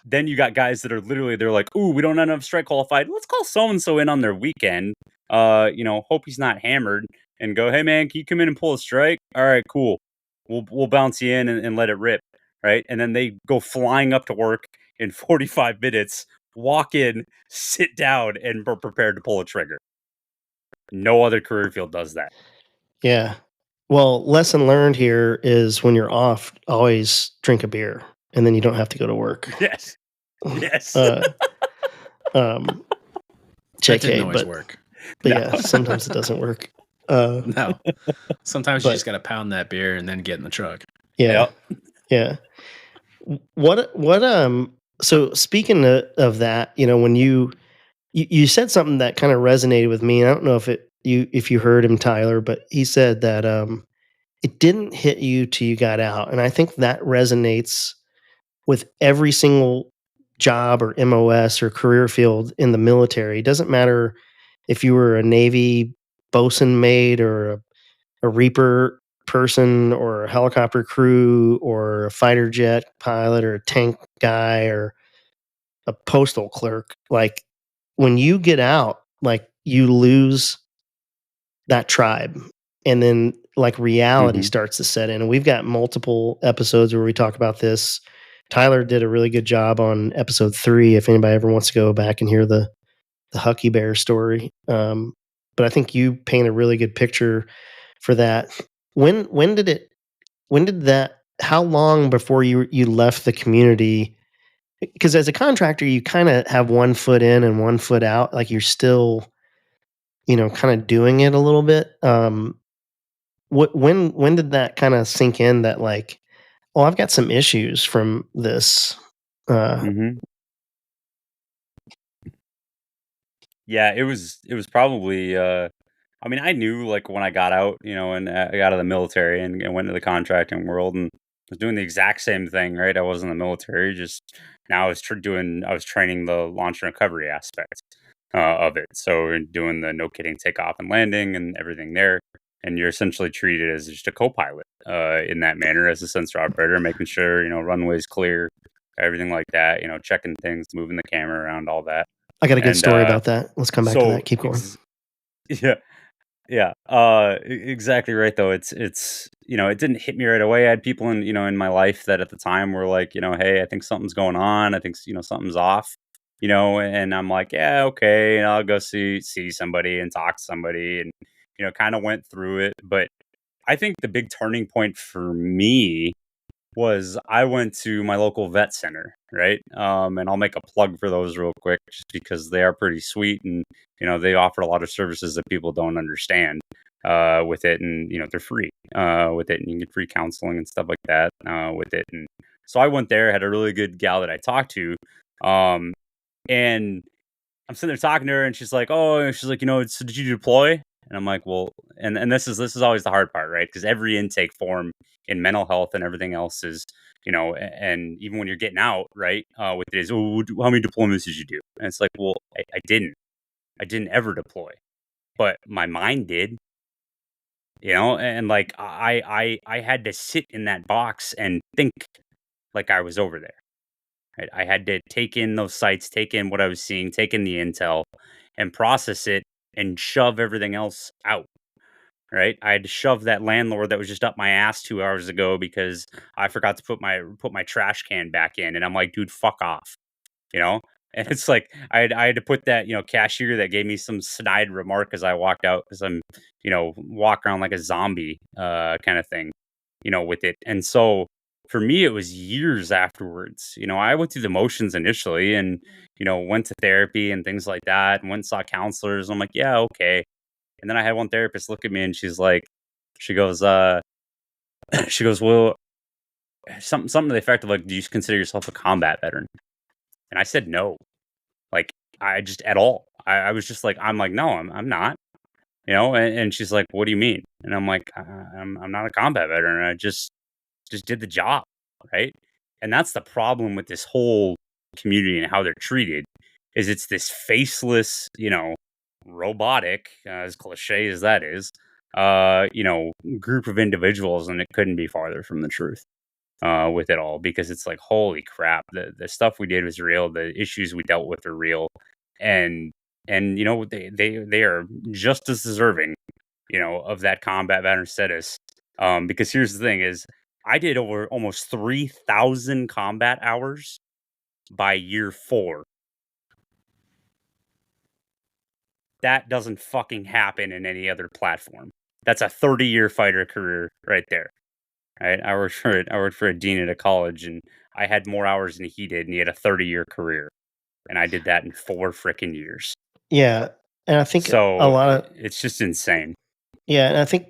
then you got guys that are literally, they're like, ooh, we don't have enough strike qualified. Let's call so-and-so in on their weekend. Hope he's not hammered and go, hey man, can you come in and pull a strike? All right, cool. We'll bounce you in and let it rip. Right. And then they go flying up to work in 45 minutes, walk in, sit down, and are prepared to pull a trigger. No other career field does that. Yeah. Well, lesson learned here is when you're off, always drink a beer, and then you don't have to go to work. Yes. Yes. That JK, didn't always work. But no. Yeah, sometimes it doesn't work. No. Sometimes you just got to pound that beer and then get in the truck. Yeah. Yep. Yeah. So speaking of that, when you said something that kind of resonated with me. I don't know if you heard him, Tyler, but he said that it didn't hit you till you got out. And I think that resonates with every single job or MOS or career field in the military. It doesn't matter if you were a Navy bosun mate or a Reaper person or a helicopter crew or a fighter jet pilot or a tank guy or a postal clerk. Like when you get out, like you lose that tribe, and then like reality starts to set in. And we've got multiple episodes where we talk about this. Tyler did a really good job on episode 3. If anybody ever wants to go back and hear the Hucky Bear story. But I think you paint a really good picture for that. When did that, how long before you left the community? Because as a contractor, you kind of have one foot in and one foot out. Like you're still, kind of doing it a little bit. When did that kind of sink in that like, oh, I've got some issues from this? Yeah, it was probably, I mean, I knew like when I got out, and I got out of the military and went to the contracting world and was doing the exact same thing, right? I was in the military, just now I was training the launch and recovery aspect of it. So doing the no kidding takeoff and landing and everything there. And you're essentially treated as just a co-pilot in that manner as a sensor operator, making sure, runway's clear, everything like that, checking things, moving the camera around, all that. I got a good story about that. Let's come back to that. Keep going. Yeah. Yeah, exactly right though. It's it didn't hit me right away. I had people in my life that at the time were like, hey, I think something's going on. I think something's off. And I'm like, yeah, okay, and I'll go see somebody and talk to somebody, and kind of went through it. But I think the big turning point for me was I went to my local vet center, right? And I'll make a plug for those real quick, just because they are pretty sweet, and they offer a lot of services that people don't understand with it, and they're free with it, and you get free counseling and stuff like that with it. And so I went there, had a really good gal that I talked to, um, and I'm sitting there talking to her, and she's like, "Oh," and she's like, "So did you deploy?" And I'm like, "Well," and this is always the hard part, right? Because every intake form in mental health and everything else is, and even when you're getting out, right, with it is, "Oh, how many deployments did you do?" And it's like, "Well, I didn't ever deploy, but my mind did." And like I had to sit in that box and think like I was over there. Right? I had to take in those sites, take in what I was seeing, take in the intel, and process it and shove everything else out. Right? I had to shove that landlord that was just up my ass 2 hours ago because I forgot to put my trash can back in, and I'm like, dude, fuck off. You know. And it's like I had to put that cashier that gave me some snide remark as I walked out, because I'm walk around like a zombie kind of thing, with it. And so for me, it was years afterwards. I went through the motions initially, and went to therapy and things like that, and went and saw counselors. I'm like, yeah, okay. And then I had one therapist look at me, and she goes, she goes, well, something to the effect of like, do you consider yourself a combat veteran? And I said no. Like, I just at all. I was just like, I'm like, no, I'm not. And she's like, what do you mean? And I'm like, I'm not a combat veteran. I just did the job, right? And that's the problem with this whole community and how they're treated, is it's this faceless, robotic, as cliche as that is, group of individuals, and it couldn't be farther from the truth with it all, because it's like, holy crap, the stuff we did was real, the issues we dealt with are real, and they are just as deserving, of that combat veteran status. Because here's the thing: is I did over almost 3,000 combat hours by year 4. That doesn't fucking happen in any other platform. That's a 30-year fighter career right there. Right? I worked for a dean at a college, and I had more hours than he did, and he had a 30-year career, and I did that in 4 freaking years. Yeah, and I think a So lot of it's just insane. yeah, and I think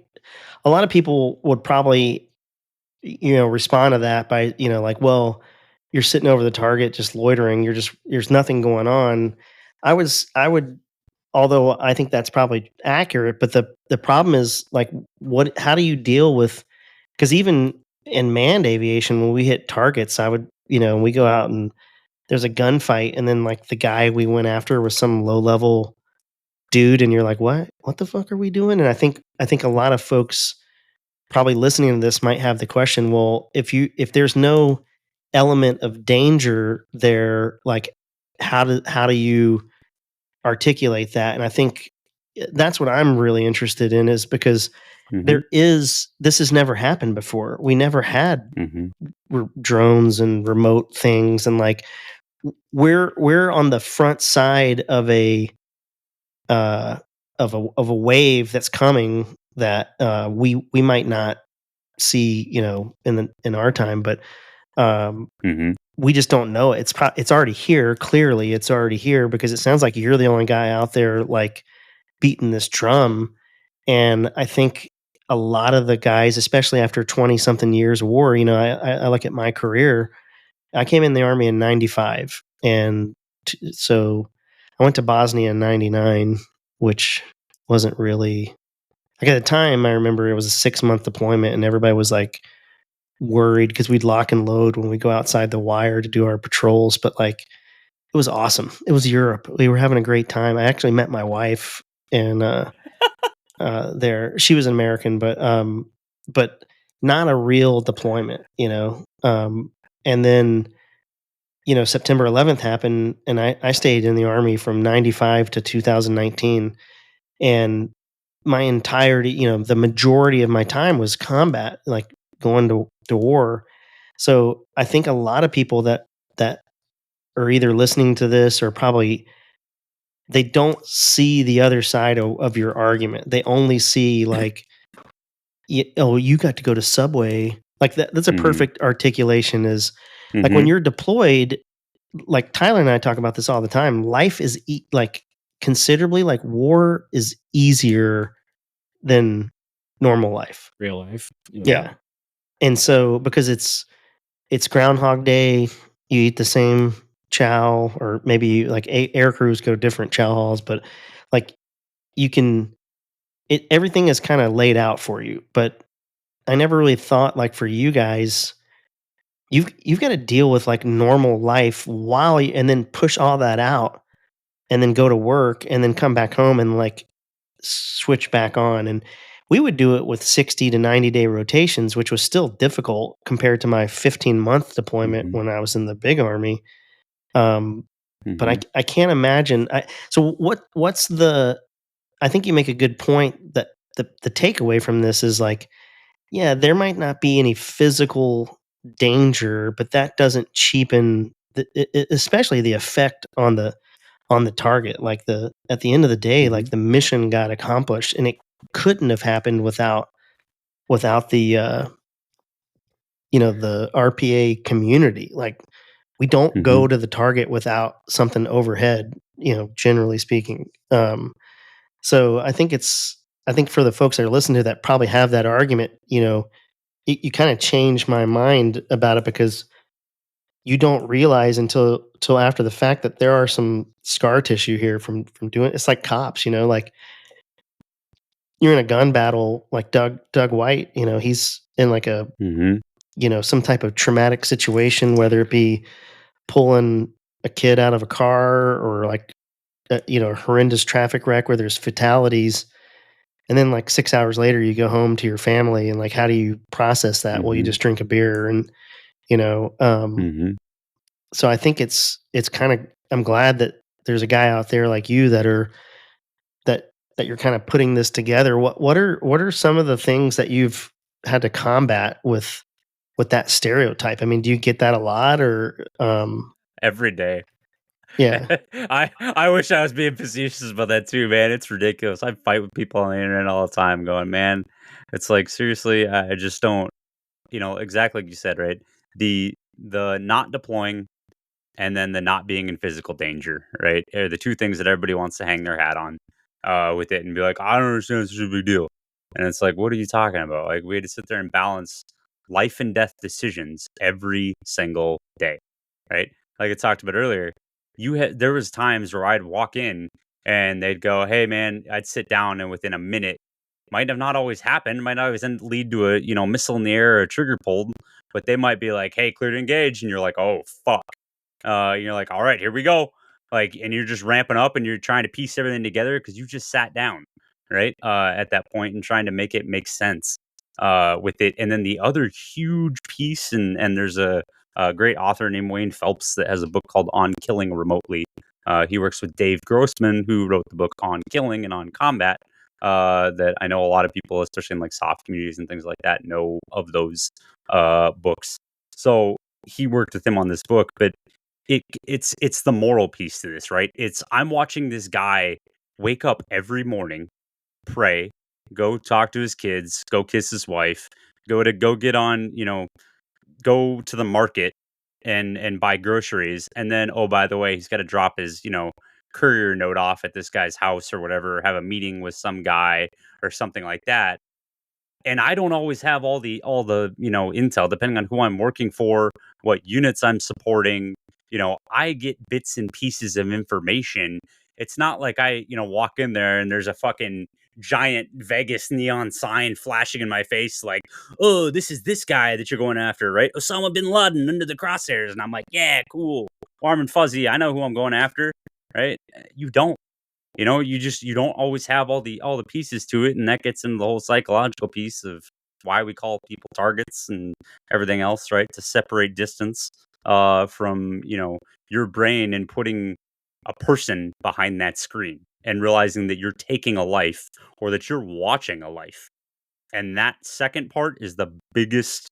a lot of people would probably respond to that by like, well, you're sitting over the target just loitering. There's nothing going on. I would although I think that's probably accurate, but the problem is like how do you deal with, because even in manned aviation, when we hit targets, I would we go out and there's a gunfight, and then like the guy we went after was some low level dude, and you're like, what the fuck are we doing? And I think a lot of folks probably listening to this might have the question, well, if there's no element of danger there, like how do you articulate that? And I think that's what I'm really interested in, is because Hmm. this has never happened before. We never had Hmm. drones and remote things, and like we're on the front side of uh a wave that's coming that we might not see in our time, but um Hmm. we just don't know it. It's already here. Clearly it's already here, because it sounds like you're the only guy out there like beating this drum. And I think a lot of the guys, especially after 20 something years of war, I look at my career. I came in the army in 95, and so I went to Bosnia in 99, which wasn't really like, at the time. I remember it was a 6-month deployment, and everybody was like worried because we'd lock and load when we go outside the wire to do our patrols. But like, it was awesome. It was Europe. We were having a great time. I actually met my wife, and there she was an American, but not a real deployment. And then September 11th happened, and I stayed in the army from 95 to 2019, and my entirety, the majority of my time was combat, like going to war. So I think a lot of people that are either listening to this or probably they don't see the other side of your argument. They only see like, oh, you got to go to Subway. Like that's a Mhm. perfect articulation. Is like when Mhm. you're deployed. Like Tyler and I talk about this all the time. Life is like considerably like war is easier than normal life. Real life. Yeah. And so because it's Groundhog Day, you eat the same chow, or maybe like air crews go different chow halls, but like you can everything is kind of laid out for you. But I never really thought like for you guys, you've got to deal with like normal life while you, and then push all that out and then go to work and then come back home and like switch back on. And we would do it with 60 to 90-day rotations, which was still difficult compared to my 15-month deployment Mhm. when I was in the big army. But Mhm. I can't imagine. So what's the? I think you make a good point that the takeaway from this is like, yeah, there might not be any physical danger, but that doesn't cheapen especially the effect on the target. Like at the end of the day, like Mhm. the mission got accomplished, and it couldn't have happened without the the RPA community. Like we don't Mhm. go to the target without something overhead, generally speaking. So I think for the folks that are listening to that probably have that argument, you kind of change my mind about it, because you don't realize until after the fact that there are some scar tissue here from doing it's like cops, like you're in a gun battle, like Doug White, he's in like a Mhm. some type of traumatic situation, whether it be pulling a kid out of a car or like a horrendous traffic wreck where there's fatalities. And then like 6 hours later, you go home to your family, and like, how do you process that? Well, you Mhm. just drink a beer, and you know, um, Mhm. so I think it's kind of, I'm glad that there's a guy out there like you that you're kind of putting this together. What are some of the things that you've had to combat with that stereotype? I mean, do you get that a lot, or Every day. yeah, I wish I was being facetious about that too, man. It's ridiculous. I fight with people on the internet all the time going, man, it's like seriously, I just don't, exactly like you said, right? The not deploying and then the not being in physical danger, right? Are the two things that everybody wants to hang their hat on with it and be like, I don't understand, it's such a big deal. And it's like, what are you talking about? Like, we had to sit there and balance life and death decisions every single day, right? Like I talked about earlier, there was times where I'd walk in and they'd go, "Hey, man," I'd sit down, and within a minute, might have not always happened, might not always lead to a missile in the air or a trigger pulled, but they might be like, "Hey, clear to engage," and you're like, "Oh fuck." You're like, all right, here we go. Like, and you're just ramping up and you're trying to piece everything together because you just sat down, right? At that point and trying to make it make sense with it. And then the other huge piece, and there's a great author named Wayne Phelps that has a book called On Killing Remotely. He works with Dave Grossman, who wrote the book On Killing and On Combat. That I know a lot of people, especially in like soft communities and things like that, know of those books. So he worked with him on this book, but it's the moral piece to this, right? It's I'm watching this guy wake up every morning, pray, go talk to his kids, go kiss his wife, go get on, go to the market and buy groceries, and then oh by the way, he's got to drop his, courier note off at this guy's house or whatever, have a meeting with some guy or something like that. And I don't always have all the intel depending on who I'm working for, what units I'm supporting. I get bits and pieces of information. It's not like I walk in there and there's a fucking giant Vegas neon sign flashing in my face like, oh, this is this guy that you're going after, right? Osama bin Laden under the crosshairs. And I'm like, yeah, cool, warm and fuzzy, I know who I'm going after, right? You don't. You don't always have all the pieces to it, and that gets into the whole psychological piece of why we call people targets and everything else, right? To separate distance from your brain and putting a person behind that screen. and realizing that you're taking a life or that you're watching a life. And that second part is the biggest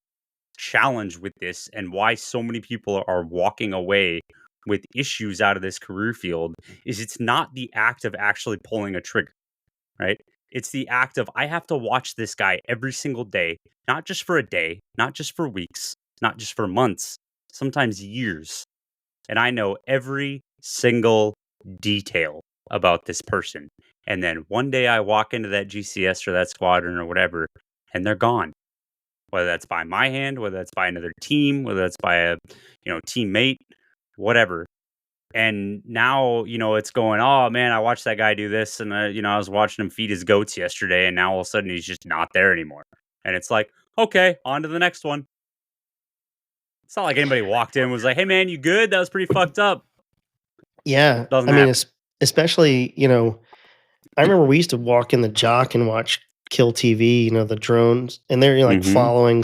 challenge with this, and why so many people are walking away with issues out of this career field is it's not the act of actually pulling a trigger, right? It's the act of I have to watch this guy every single day, not just for a day, not just for weeks, not just for months, sometimes years. And I know every single detail about this person. And then one day I walk into that GCS or that squadron or whatever, and they're gone. Whether that's by my hand, whether that's by another team, whether that's by a teammate, whatever. And now, it's going, oh man, I watched that guy do this. And, I was watching him feed his goats yesterday. And now all of a sudden he's just not there anymore. And it's like, okay, on to the next one. It's not like anybody walked in and was like, hey man, you good? That was pretty fucked up. Yeah. Doesn't I mean, happen. especially, I remember we used to walk in the jock and watch Kill TV, the drones, and they're like following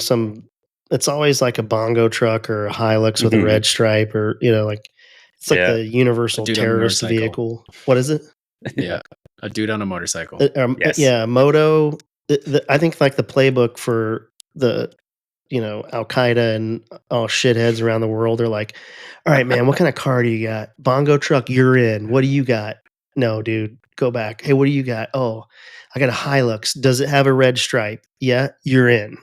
it's always like a bongo truck or a Hilux with a red stripe or, like it's like the universal terrorist vehicle. What is it? Yeah. A dude on a motorcycle. Yes. Yeah. Moto. I think like the playbook for the, Al Qaeda and all shitheads around the world are like, all right, man, what kind of car do you got? Bongo truck, you're in. What do you got? No, dude, go back. Hey, what do you got? Oh, I got a Hilux. Does it have a red stripe? Yeah, you're in.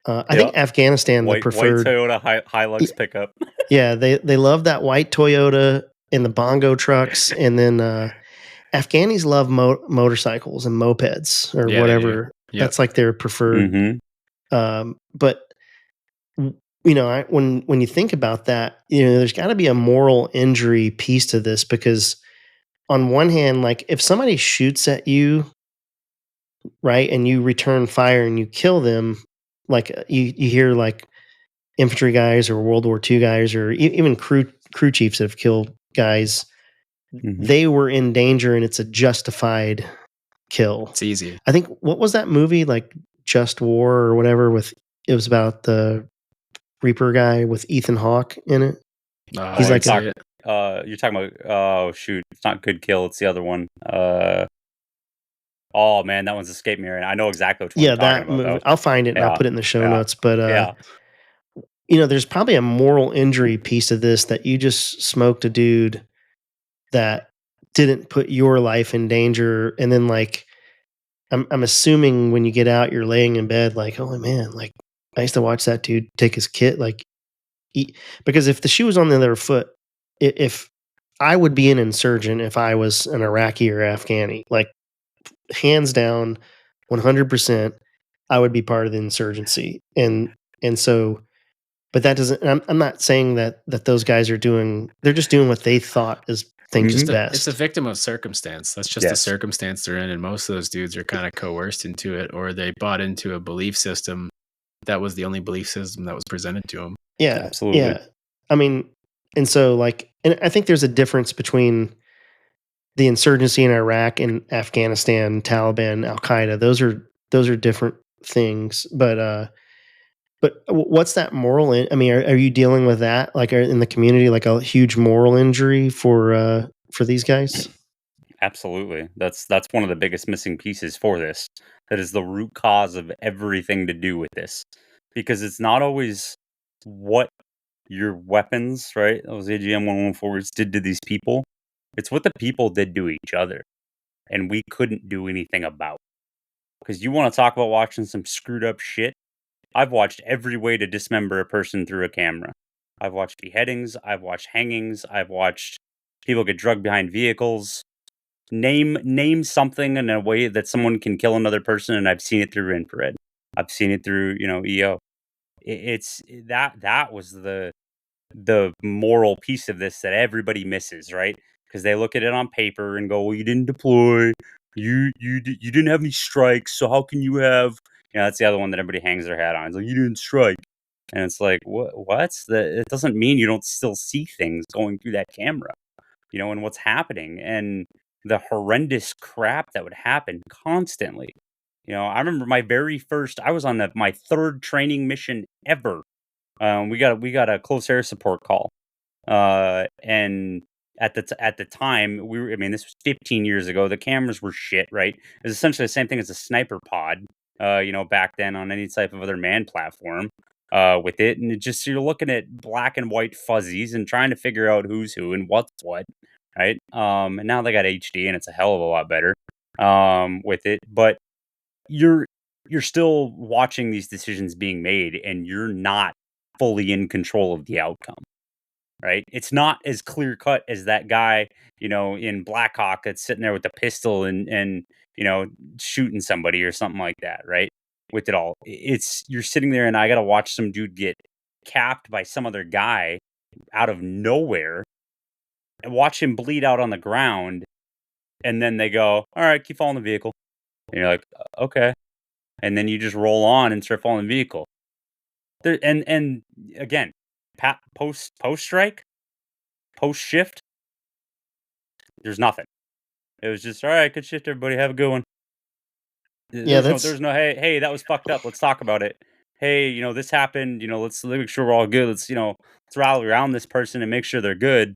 I think Afghanistan the preferred white Toyota Hilux pickup. Yeah, they love that white Toyota and the bongo trucks, and then Afghanis love motorcycles and mopeds or whatever. Yep. That's like their preferred. But when you think about that, there's got to be a moral injury piece to this, because on one hand, like if somebody shoots at you, right, and you return fire and you kill them, like you hear like infantry guys or World War II guys or even crew chiefs that have killed guys, they were in danger and it's a justified kill. It's easy. I think, what was that movie, like Just War or whatever, it was about the Reaper guy with Ethan Hawke in it. He's like you're talking about, oh shoot, it's not Good Kill, it's the other one. Oh man, that one's escaped me right now. I know exactly which one you're talking about, movie. though. I'll find it and I'll put it in the show notes. But there's probably a moral injury piece of this, that you just smoked a dude that didn't put your life in danger, and then like I'm assuming when you get out, you're laying in bed like, oh man, like I used to watch that dude take his kid, like because if the shoe was on the other foot, if I would be an insurgent if I was an Iraqi or Afghani, like hands down, 100%, I would be part of the insurgency. And so, but that doesn't, I'm not saying that those guys they're just doing what they thought is best. It's a victim of circumstance. That's just the circumstance they're in. And most of those dudes are kind of coerced into it, or they bought into a belief system that was the only belief system that was presented to them. Yeah, absolutely. Yeah. I mean, and so like, and I think there's a difference between the insurgency in Iraq and Afghanistan, Taliban, Al Qaeda. Those are different things. But what's that moral? I mean, are you dealing with that, like in the community, like a huge moral injury for these guys? Absolutely. That's one of the biggest missing pieces for this. That is the root cause of everything to do with this, because it's not always what your weapons, right? Those AGM 114s did to these people. It's what the people did to each other, and we couldn't do anything about. Because you want to talk about watching some screwed up shit? I've watched every way to dismember a person through a camera. I've watched beheadings. I've watched hangings. I've watched people get drugged behind vehicles. Name something in a way that someone can kill another person, and I've seen it through infrared. I've seen it through, EO. It's that was the moral piece of this that everybody misses, right? Because they look at it on paper and go, "Well, you didn't deploy, you didn't have any strikes, so how can you have?" That's the other one that everybody hangs their hat on. It's like, you didn't strike, and it's like, what? It doesn't mean you don't still see things going through that camera, and what's happening, and the horrendous crap that would happen constantly. I remember my very first. I was on my third training mission ever. We got a close air support call, and at the time, I mean, this was 15 years ago. The cameras were shit, right? It was essentially the same thing as a sniper pod, back then on any type of other manned platform, with it. And you're looking at black and white fuzzies and trying to figure out who's who and what's what, right? And now they got HD and it's a hell of a lot better, with it. But you're still watching these decisions being made and you're not fully in control of the outcome, right? It's not as clear cut as that guy, in Black Hawk that's sitting there with the pistol and shooting somebody or something like that, right? With it all, it's you're sitting there and I got to watch some dude get capped by some other guy out of nowhere and watch him bleed out on the ground, and then they go, "All right, keep following the vehicle," and you're like, "Okay," and then you just roll on and start following the vehicle. There, and again, post strike, post shift, there's nothing. It was just, all right, good shift, everybody. Have a good one. Yeah, There's no, hey, that was fucked up. Let's talk about it. Hey, this happened. Let's make sure we're all good. Let's rally around this person and make sure they're good.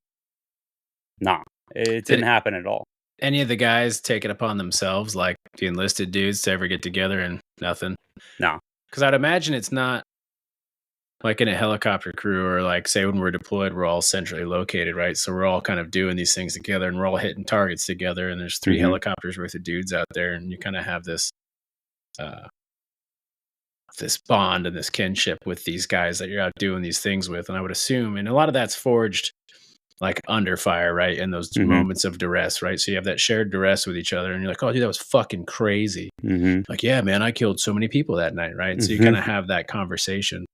Nah, it didn't happen at all. Any of the guys take it upon themselves, like the enlisted dudes, to ever get together and nothing? No. Because I'd imagine it's not like in a helicopter crew, or like, say, when we're deployed, we're all centrally located, right? So we're all kind of doing these things together and we're all hitting targets together. And there's 3 helicopters worth of dudes out there. And you kind of have this bond and this kinship with these guys that you're out doing these things with. And I would assume, and a lot of that's forged like under fire, right? In those moments of duress, right? So you have that shared duress with each other and you're like, oh, dude, that was fucking crazy. Like, yeah, man, I killed so many people that night, right? So you kind of have that conversation.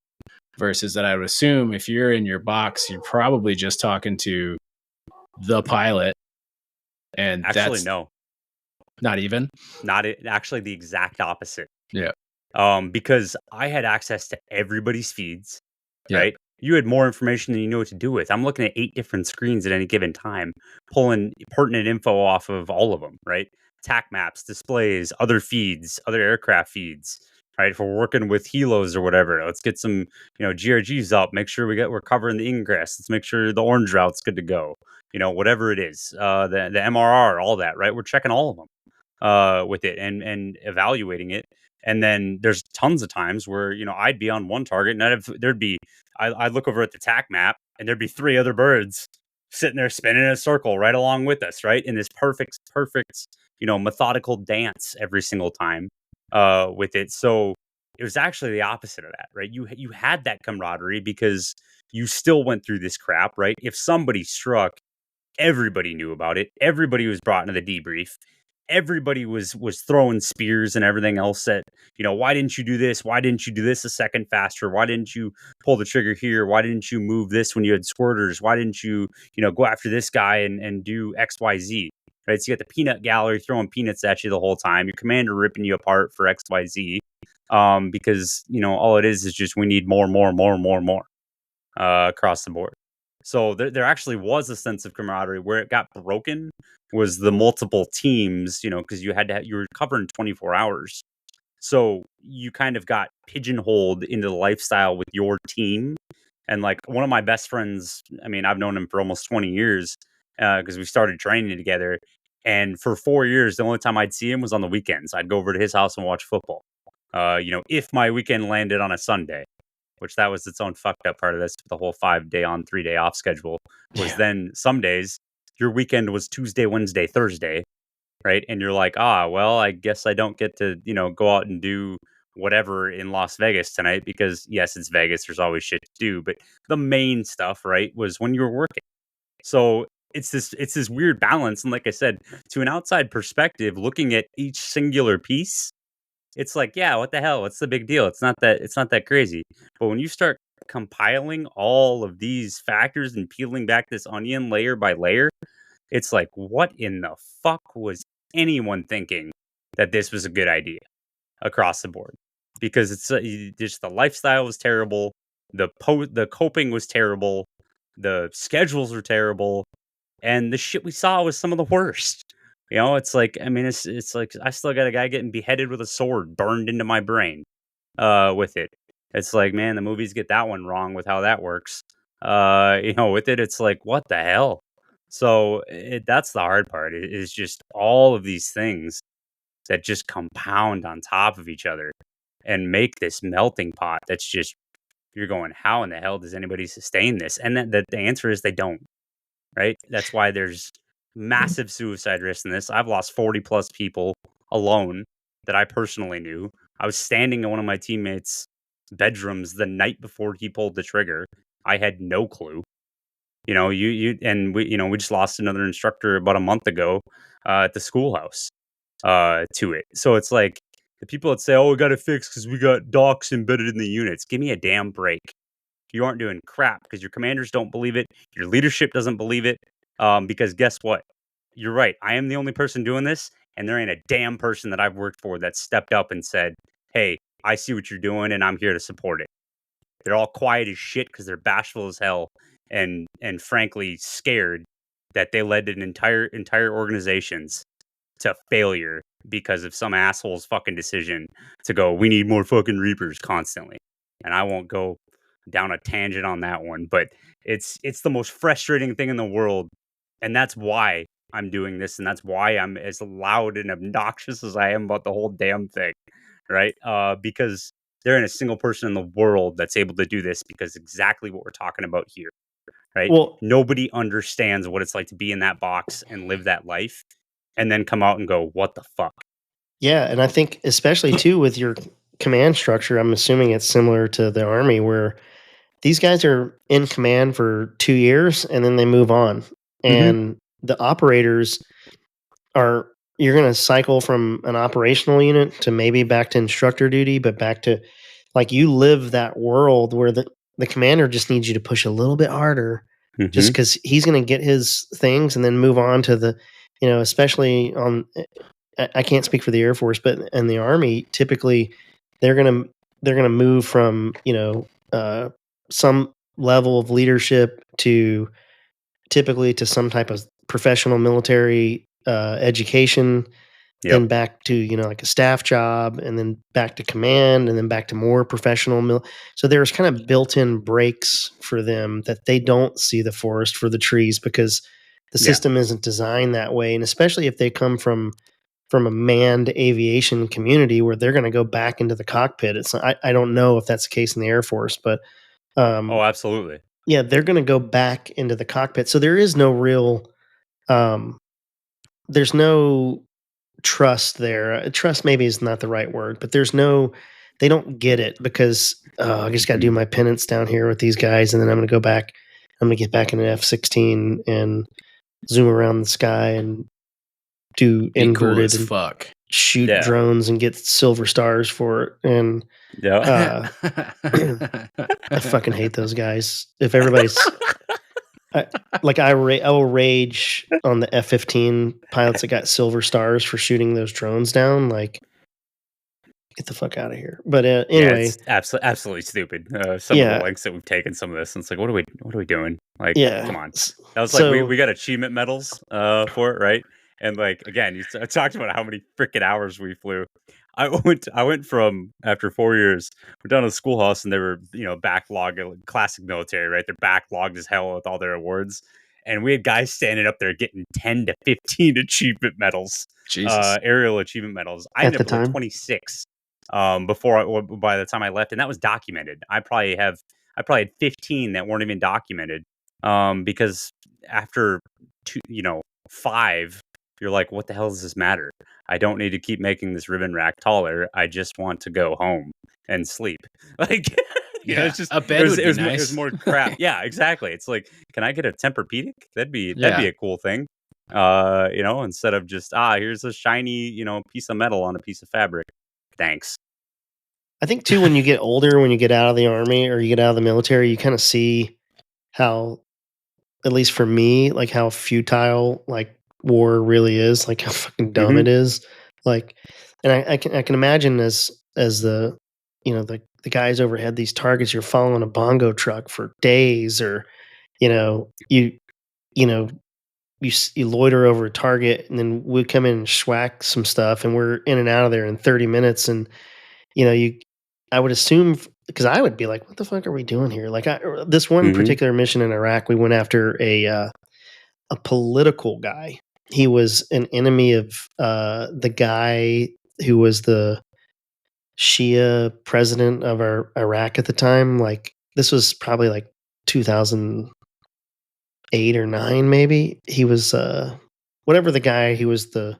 Versus that, I would assume if you're in your box, you're probably just talking to the pilot. And actually, no, not even. Not it. Actually, the exact opposite. Yeah. Because I had access to everybody's feeds, right? You had more information than you knew what to do with. I'm looking at 8 different screens at any given time, pulling pertinent info off of all of them, right? TAC maps, displays, other feeds, other aircraft feeds, right? If we're working with helos or whatever, let's get some, GRGs up, make sure we're covering the ingress. Let's make sure the orange route's good to go. Whatever it is, the MRR, all that, right? We're checking all of them, with it and evaluating it. And then there's tons of times where, I'd be on one target and I'd look over at the TAC map and there'd be 3 other birds sitting there spinning in a circle right along with us, right? In this perfect, methodical dance every single time, with it. So it was actually the opposite of that, right? You had that camaraderie because you still went through this crap, right? If somebody struck, everybody knew about it. Everybody was brought into the debrief. Everybody was throwing spears and everything else that, why didn't you do this? Why didn't you do this a second faster? Why didn't you pull the trigger here? Why didn't you move this when you had squirters? Why didn't you, go after this guy and do XYZ? Right. So you got the peanut gallery throwing peanuts at you the whole time. Your commander ripping you apart for XYZ. Because, all it is just we need more, across the board. So there actually was a sense of camaraderie. Where it got broken was the multiple teams, because you were covering 24 hours. So you kind of got pigeonholed into the lifestyle with your team. And like one of my best friends, I mean, I've known him for almost 20 years, because we started training together. And for 4 years, the only time I'd see him was on the weekends. I'd go over to his house and watch football. If my weekend landed on a Sunday, which that was its own fucked up part of this, the whole 5-day on, 3-day off schedule was then some days your weekend was Tuesday, Wednesday, Thursday, right? And you're like, well, I guess I don't get to, go out and do whatever in Las Vegas tonight because yes, it's Vegas. There's always shit to do. But the main stuff, right, was when you were working. So it's this weird balance. And like I said, to an outside perspective, looking at each singular piece, it's like, yeah, what the hell? What's the big deal? It's not that crazy. But when you start compiling all of these factors and peeling back this onion layer by layer, it's like, what in the fuck was anyone thinking that this was a good idea across the board? Because it's just the lifestyle was terrible, the coping was terrible, the schedules were terrible, and the shit we saw was some of the worst. It's like, I mean, it's like I still got a guy getting beheaded with a sword burned into my brain, with it. It's like, man, the movies get that one wrong with how that works. With it, it's like, what the hell? So that's the hard part. It is just all of these things that just compound on top of each other and make this melting pot that's just, you're going, how in the hell does anybody sustain this? And the answer is they don't, right? That's why there's massive suicide risk in this. I've lost 40 plus people alone that I personally knew. I was standing in one of my teammates' bedrooms the night before he pulled the trigger. I had no clue. You know, and we just lost another instructor about a month ago at the schoolhouse to it. So it's like the people that say, "Oh, we got to fix because we got docs embedded in the units." Give me a damn break. You aren't doing crap because your commanders don't believe it. Your leadership doesn't believe it. Because guess what? You're right. I am the only person doing this, and there ain't a damn person that I've worked for that stepped up and said, "Hey, I see what you're doing, and I'm here to support it." They're all quiet as shit because they're bashful as hell and frankly scared that they led an entire organizations to failure because of some asshole's fucking decision to go, we need more fucking Reapers constantly. And I won't go down a tangent on that one, but it's the most frustrating thing in the world. And that's why I'm doing this, and that's why I'm as loud and obnoxious as I am about the whole damn thing. Right? Because there ain't a single person in the world that's able to do this because exactly what we're talking about here. Right? Well, Nobody understands what it's like to be in that box and live that life and then come out and go, what the fuck? yeah, and I think especially too with your command structure, I'm assuming it's similar to the Army where these guys are in command for 2 years and then they move on. Mhm. And the operators are you're going to cycle from an operational unit to maybe back to instructor duty, but back to like you live that world where the commander just needs you to push a little bit harder just Mhm. because he's going to get his things and then move on to the, especially on, I can't speak for the Air Force, but in the Army, typically they're going to, move from, some level of leadership to typically to some type of professional military education, Yep. then back to like a staff job, and then back to command, and then back to more professional so there's kind of built-in breaks for them that they don't see the forest for the trees because the Yeah. system isn't designed that way. And especially if they come from a manned aviation community where they're going to go back into the cockpit. I don't know if that's the case in the Air Force, but Oh, absolutely. yeah, they're going to go back into the cockpit. So there is no real, um, there's no trust there. Trust maybe is not the right word, but they don't get it because I just got to do Mhm. my penance down here with these guys, and then I'm going to go back. I'm going to get back in an F-16 and zoom around the sky and do Be cool inverted as and fuck. shoot Yeah. drones and get silver stars for it. And Yeah. I fucking hate those guys. If everybody's I, I will rage on the F-15 pilots that got silver stars for shooting those drones down. Like, get the fuck out of here. But Yeah, anyway, it's absolutely stupid. Some of the yeah, lengths that we've taken some of this, and it's like, what are we doing? Like, yeah. come on. That was like we So got achievement medals for it, right? And like again, talked about how many freaking hours we flew. I went from after 4 years, we're down to the schoolhouse and they were, backlogged, classic military, right? They're backlogged as hell with all their awards. And we had guys standing up there getting 10 to 15 achievement medals, Jesus. aerial achievement medals. I at ended the up with like time, 26 by the time I left, and that was documented. I probably had 15 that weren't even documented. Because after five, you're like, what the hell does this matter? I don't need to keep making this ribbon rack taller. I just want to go home and sleep. Like, Yeah, it's just a bed would be it was nice. more crap. Yeah, exactly. It's like, can I get a Tempur-Pedic? That'd be Yeah. a cool thing. Instead of just here's a shiny piece of metal on a piece of fabric. Thanks. I think too when you get older, when you get out of the Army or you get out of the military, you kind of see how, at least for me, like how futile like war really is, like how fucking dumb Hmm. it is. Like, and I can imagine as the guys overhead these targets, you're following a bongo truck for days, or you know you you know you loiter over a target, and then we come in and schwack some stuff, and we're in and out of there in 30 minutes, and you I would assume because I would be like, what the fuck are we doing here? Like this one Hmm. particular mission in Iraq, we went after a political guy. He was an enemy of the guy who was the Shia president of Iraq at the time. Like this was probably like 2008 or 9, maybe. He was whatever the guy who was the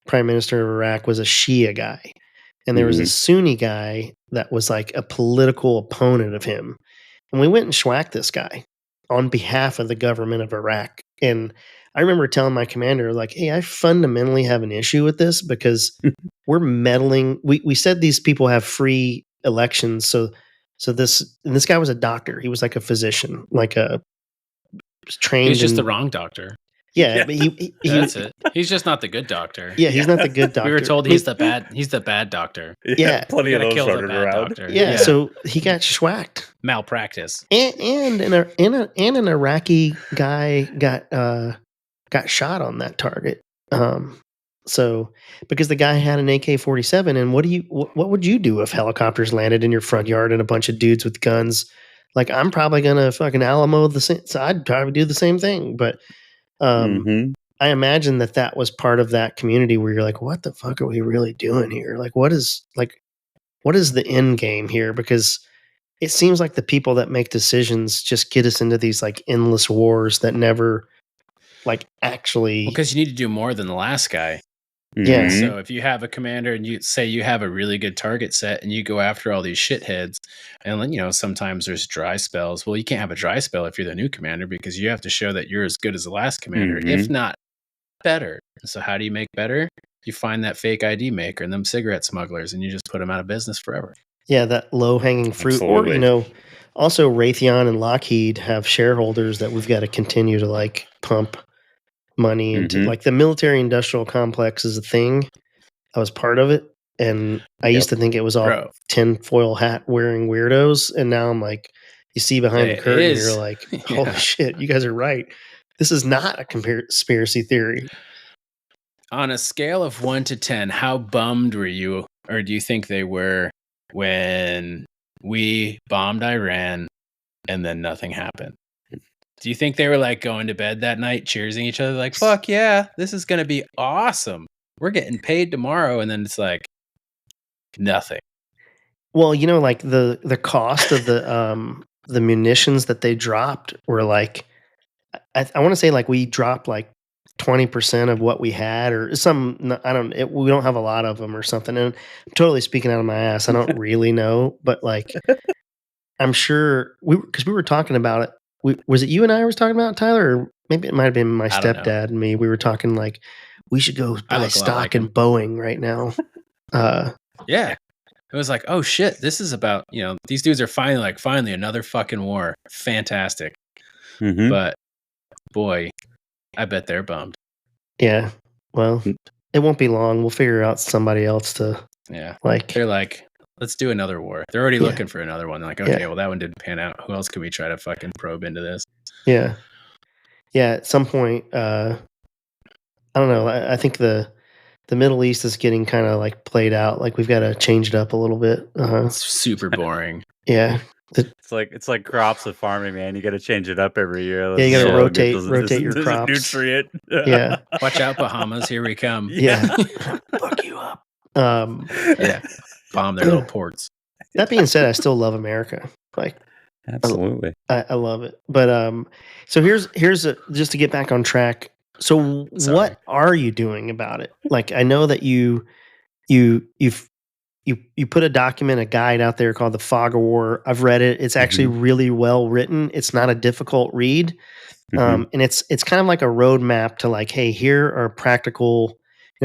prime minister of Iraq was a Shia guy. And there was a Sunni guy that was like a political opponent of him. And we went and schwacked this guy on behalf of the government of Iraq. And I remember telling my commander, like, hey, I fundamentally have an issue with this because we're meddling. We said these people have free elections. So this guy was a doctor. He was like a physician, like a trained. He's just the wrong doctor. Yeah, but that's it. He's just not the good doctor. Yeah, he's not the good doctor. We were told he's the bad doctor. Yeah, plenty of those running around. Doctor. Yeah, so he got schwacked. Malpractice. And an Iraqi guy got shot on that target. So because the guy had an AK-47, and what would you do if helicopters landed in your front yard and a bunch of dudes with guns? Like, I'm probably gonna fucking Alamo the same. So I'd probably do the same thing, but. I imagine that was part of that community where you're like, what the fuck are we really doing here? Like, what is the end game here? Because it seems like the people that make decisions just get us into these like endless wars that never like actually. Because you need to do more than the last guy. Yeah. So if you have a commander and you say you have a really good target set and you go after all these shitheads, and then, sometimes there's dry spells. Well, you can't have a dry spell if you're the new commander because you have to show that you're as good as the last commander, if not better. So how do you make better? You find that fake ID maker and them cigarette smugglers, and you just put them out of business forever. Yeah, that low-hanging fruit. Absolutely. Or, also Raytheon and Lockheed have shareholders that we've got to continue to like pump money into. Like the military industrial complex is a thing. I was part of it, and I used to think it was all tinfoil hat wearing weirdos, and now I'm like, you see behind the curtain, and you're like, holy shit, you guys are right. This is not a conspiracy theory. On a scale of 1 to 10, how bummed were you, or do you think they were, when we bombed Iran and then nothing happened? Do you think they were like going to bed that night, cheersing each other, like, fuck yeah, this is going to be awesome. We're getting paid tomorrow. And then it's like nothing. Well, like the cost of the munitions that they dropped were like, I want to say like we dropped like 20% of what we had or some, we don't have a lot of them or something. And I'm totally speaking out of my ass. I don't really know, but like, I'm sure because we were talking about it. Was it you and I was talking about it, Tyler? Or maybe it might have been my stepdad and me. We were talking like, we should go buy stock in Boeing right now. Yeah. It was like, oh shit, this is about, these dudes are finally another fucking war. Fantastic. But boy, I bet they're bummed. Yeah. Well, it won't be long. We'll figure out somebody else to. Yeah. Like they're like, let's do another war. They're already looking for another one. They're like, okay, well that one didn't pan out. Who else can we try to fucking probe into this? Yeah. Yeah. At some point, I don't know. I think the Middle East is getting kind of like played out. Like we've got to change it up a little bit. It's super boring. Yeah. It's like crops with farming, man. You got to change it up every year. Yeah, you got to rotate your crops. Nutrient. Yeah. Watch out, Bahamas. Here we come. Yeah. Fuck you up. Yeah. Bomb their little ports. That being said, I still love America. Like, absolutely, I love it. But so here's just to get back on track. So what are you doing about it? Like, I know that you put a document, a guide out there called The Fog of War. I've read it. It's actually really well written. It's not a difficult read. And it's kind of like a roadmap to like, hey, here are practical,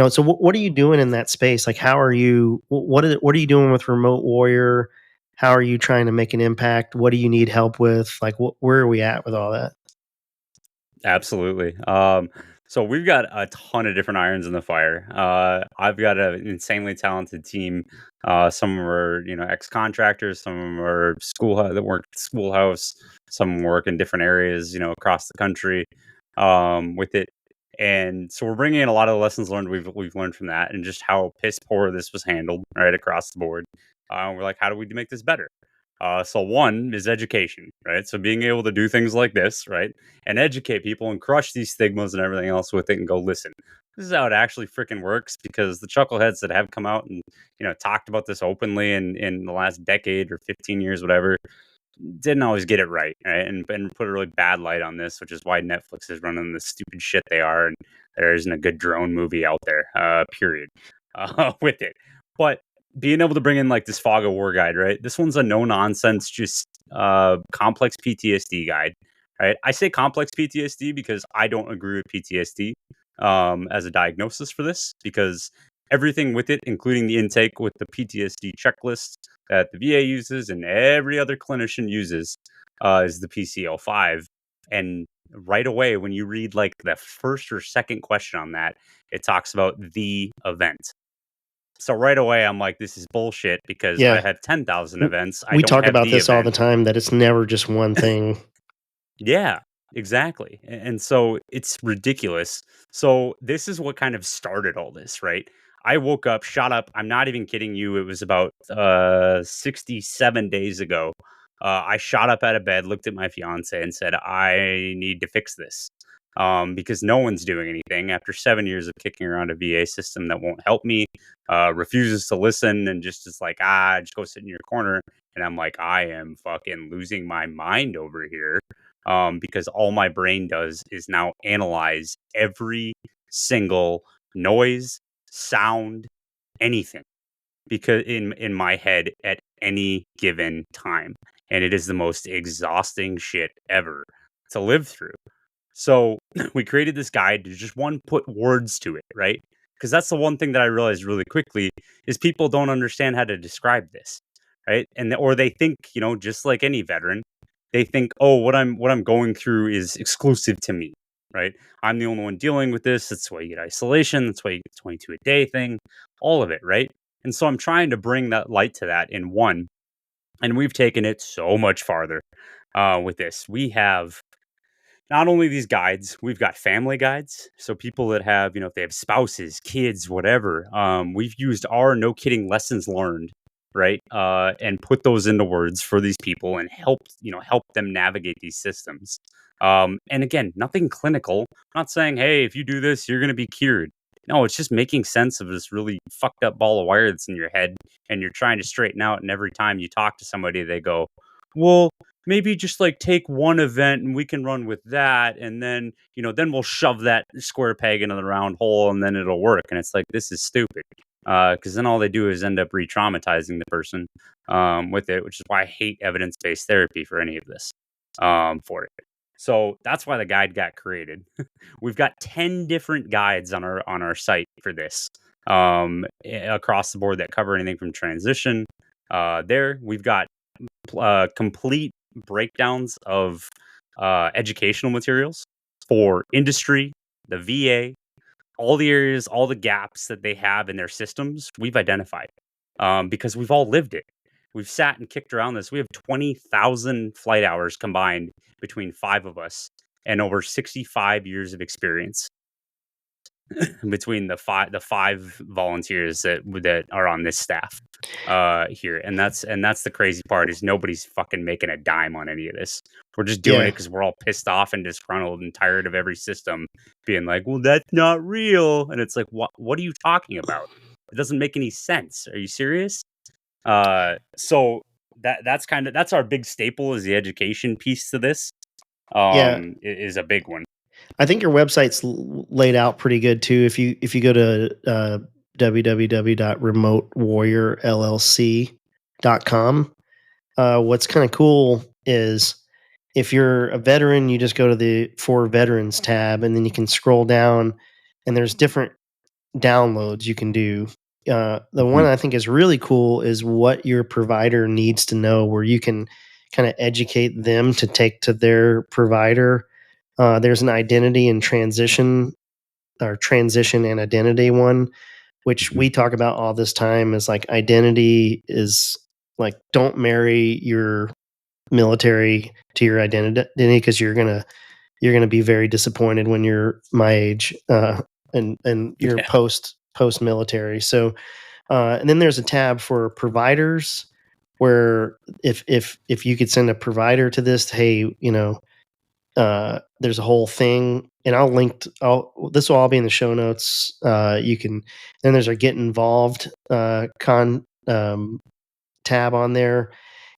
so what are you doing in that space? Like, what are you doing with Remote Warrior? How are you trying to make an impact? What do you need help with? Like, where are we at with all that? Absolutely. So we've got a ton of different irons in the fire. I've got an insanely talented team. Some are, ex-contractors. Some of them are that work at schoolhouse. Some work in different areas, across the country with it. And so we're bringing in a lot of the lessons learned we've learned from that, and just how piss poor this was handled right across the board. We're like, how do we make this better? So one is education, right? So being able to do things like this, right, and educate people and crush these stigmas and everything else with it, and go, listen, this is how it actually freaking works. Because the chuckleheads that have come out and talked about this openly in the last decade or 15 years, whatever, didn't always get it right, and put a really bad light on this, which is why Netflix is running the stupid shit they are, and there isn't a good drone movie out there, period, with it. But being able to bring in like this fog of war guide, right? This one's a no nonsense, just complex PTSD guide, right? I say complex PTSD because I don't agree with PTSD as a diagnosis for this, because everything with it, including the intake with the PTSD checklist that the VA uses and every other clinician uses, is the PCL5. And right away, when you read like the first or second question on that, it talks about the event. So right away, I'm like, this is bullshit, because I Yeah. have 10,000 events. I We don't talk have about the this all the event. time, that it's never just one thing. Yeah, exactly. And so it's ridiculous. So this is what kind of started all this, right? I woke up, shot up. I'm not even kidding you. It was about 67 days ago. I shot up out of bed, looked at my fiance, and said, I need to fix this. Because no one's doing anything after 7 years of kicking around a VA system that won't help me, refuses to listen, and just is like, just go sit in your corner. And I'm like, I am fucking losing my mind over here, because all my brain does is now analyze every single noise, sound, anything, because in my head at any given time, and it is the most exhausting shit ever to live through. So we created this guide to just put words to it, right? Because that's the one thing that I realized really quickly is people don't understand how to describe this, right? Or they think, just like any veteran, they think, oh, what I'm going through is exclusive to me, right? I'm the only one dealing with this. That's why you get isolation. That's why you get 22 a day thing, all of it, right? And so I'm trying to bring that light to that in one, and we've taken it so much farther with this. We have not only these guides, we've got family guides. So people that have, if they have spouses, kids, whatever, we've used our no kidding lessons learned, right? And put those into words for these people and help them navigate these systems. And again, nothing clinical. I'm not saying, hey, if you do this, you're going to be cured. No, it's just making sense of this really fucked up ball of wire that's in your head, and you're trying to straighten out. And every time you talk to somebody, they go, well, maybe just like take one event and we can run with that, and then then we'll shove that square peg into the round hole and then it'll work. And it's like, this is stupid, because then all they do is end up re-traumatizing the person with it, which is why I hate evidence-based therapy for any of this, for it. So that's why the guide got created. We've got 10 different guides on our site for this, across the board, that cover anything from transition. We've got complete breakdowns of educational materials for industry, the VA, all the areas, all the gaps that they have in their systems. We've identified, because we've all lived it. We've sat and kicked around this. We have 20,000 flight hours combined between 5 of us, and over 65 years of experience between the five volunteers that are on this staff here. And that's the crazy part, is nobody's fucking making a dime on any of this. We're just doing it because we're all pissed off and disgruntled and tired of every system being like, well, that's not real. And it's like, what are you talking about? It doesn't make any sense. Are you serious? So that's our big staple, is the education piece to this. Is a big one. I think your website's laid out pretty good too. If you go to www.remotewarriorllc.com, what's kind of cool is, if you're a veteran, you just go to the For Veterans tab, and then you can scroll down, and there's different downloads you can do. The one I think is really cool is what your provider needs to know, where you can kind of educate them to take to their provider. There's an identity and transition, or transition and identity one, which we talk about all this time. Is like, identity is like, don't marry your military to your identity, because you're gonna be very disappointed when you're my age, and you're post military. So, and then there's a tab for providers, where if you could send a provider to this, hey, there's a whole thing, and I'll link. This will all be in the show notes. You can. Then there's a get involved tab on there.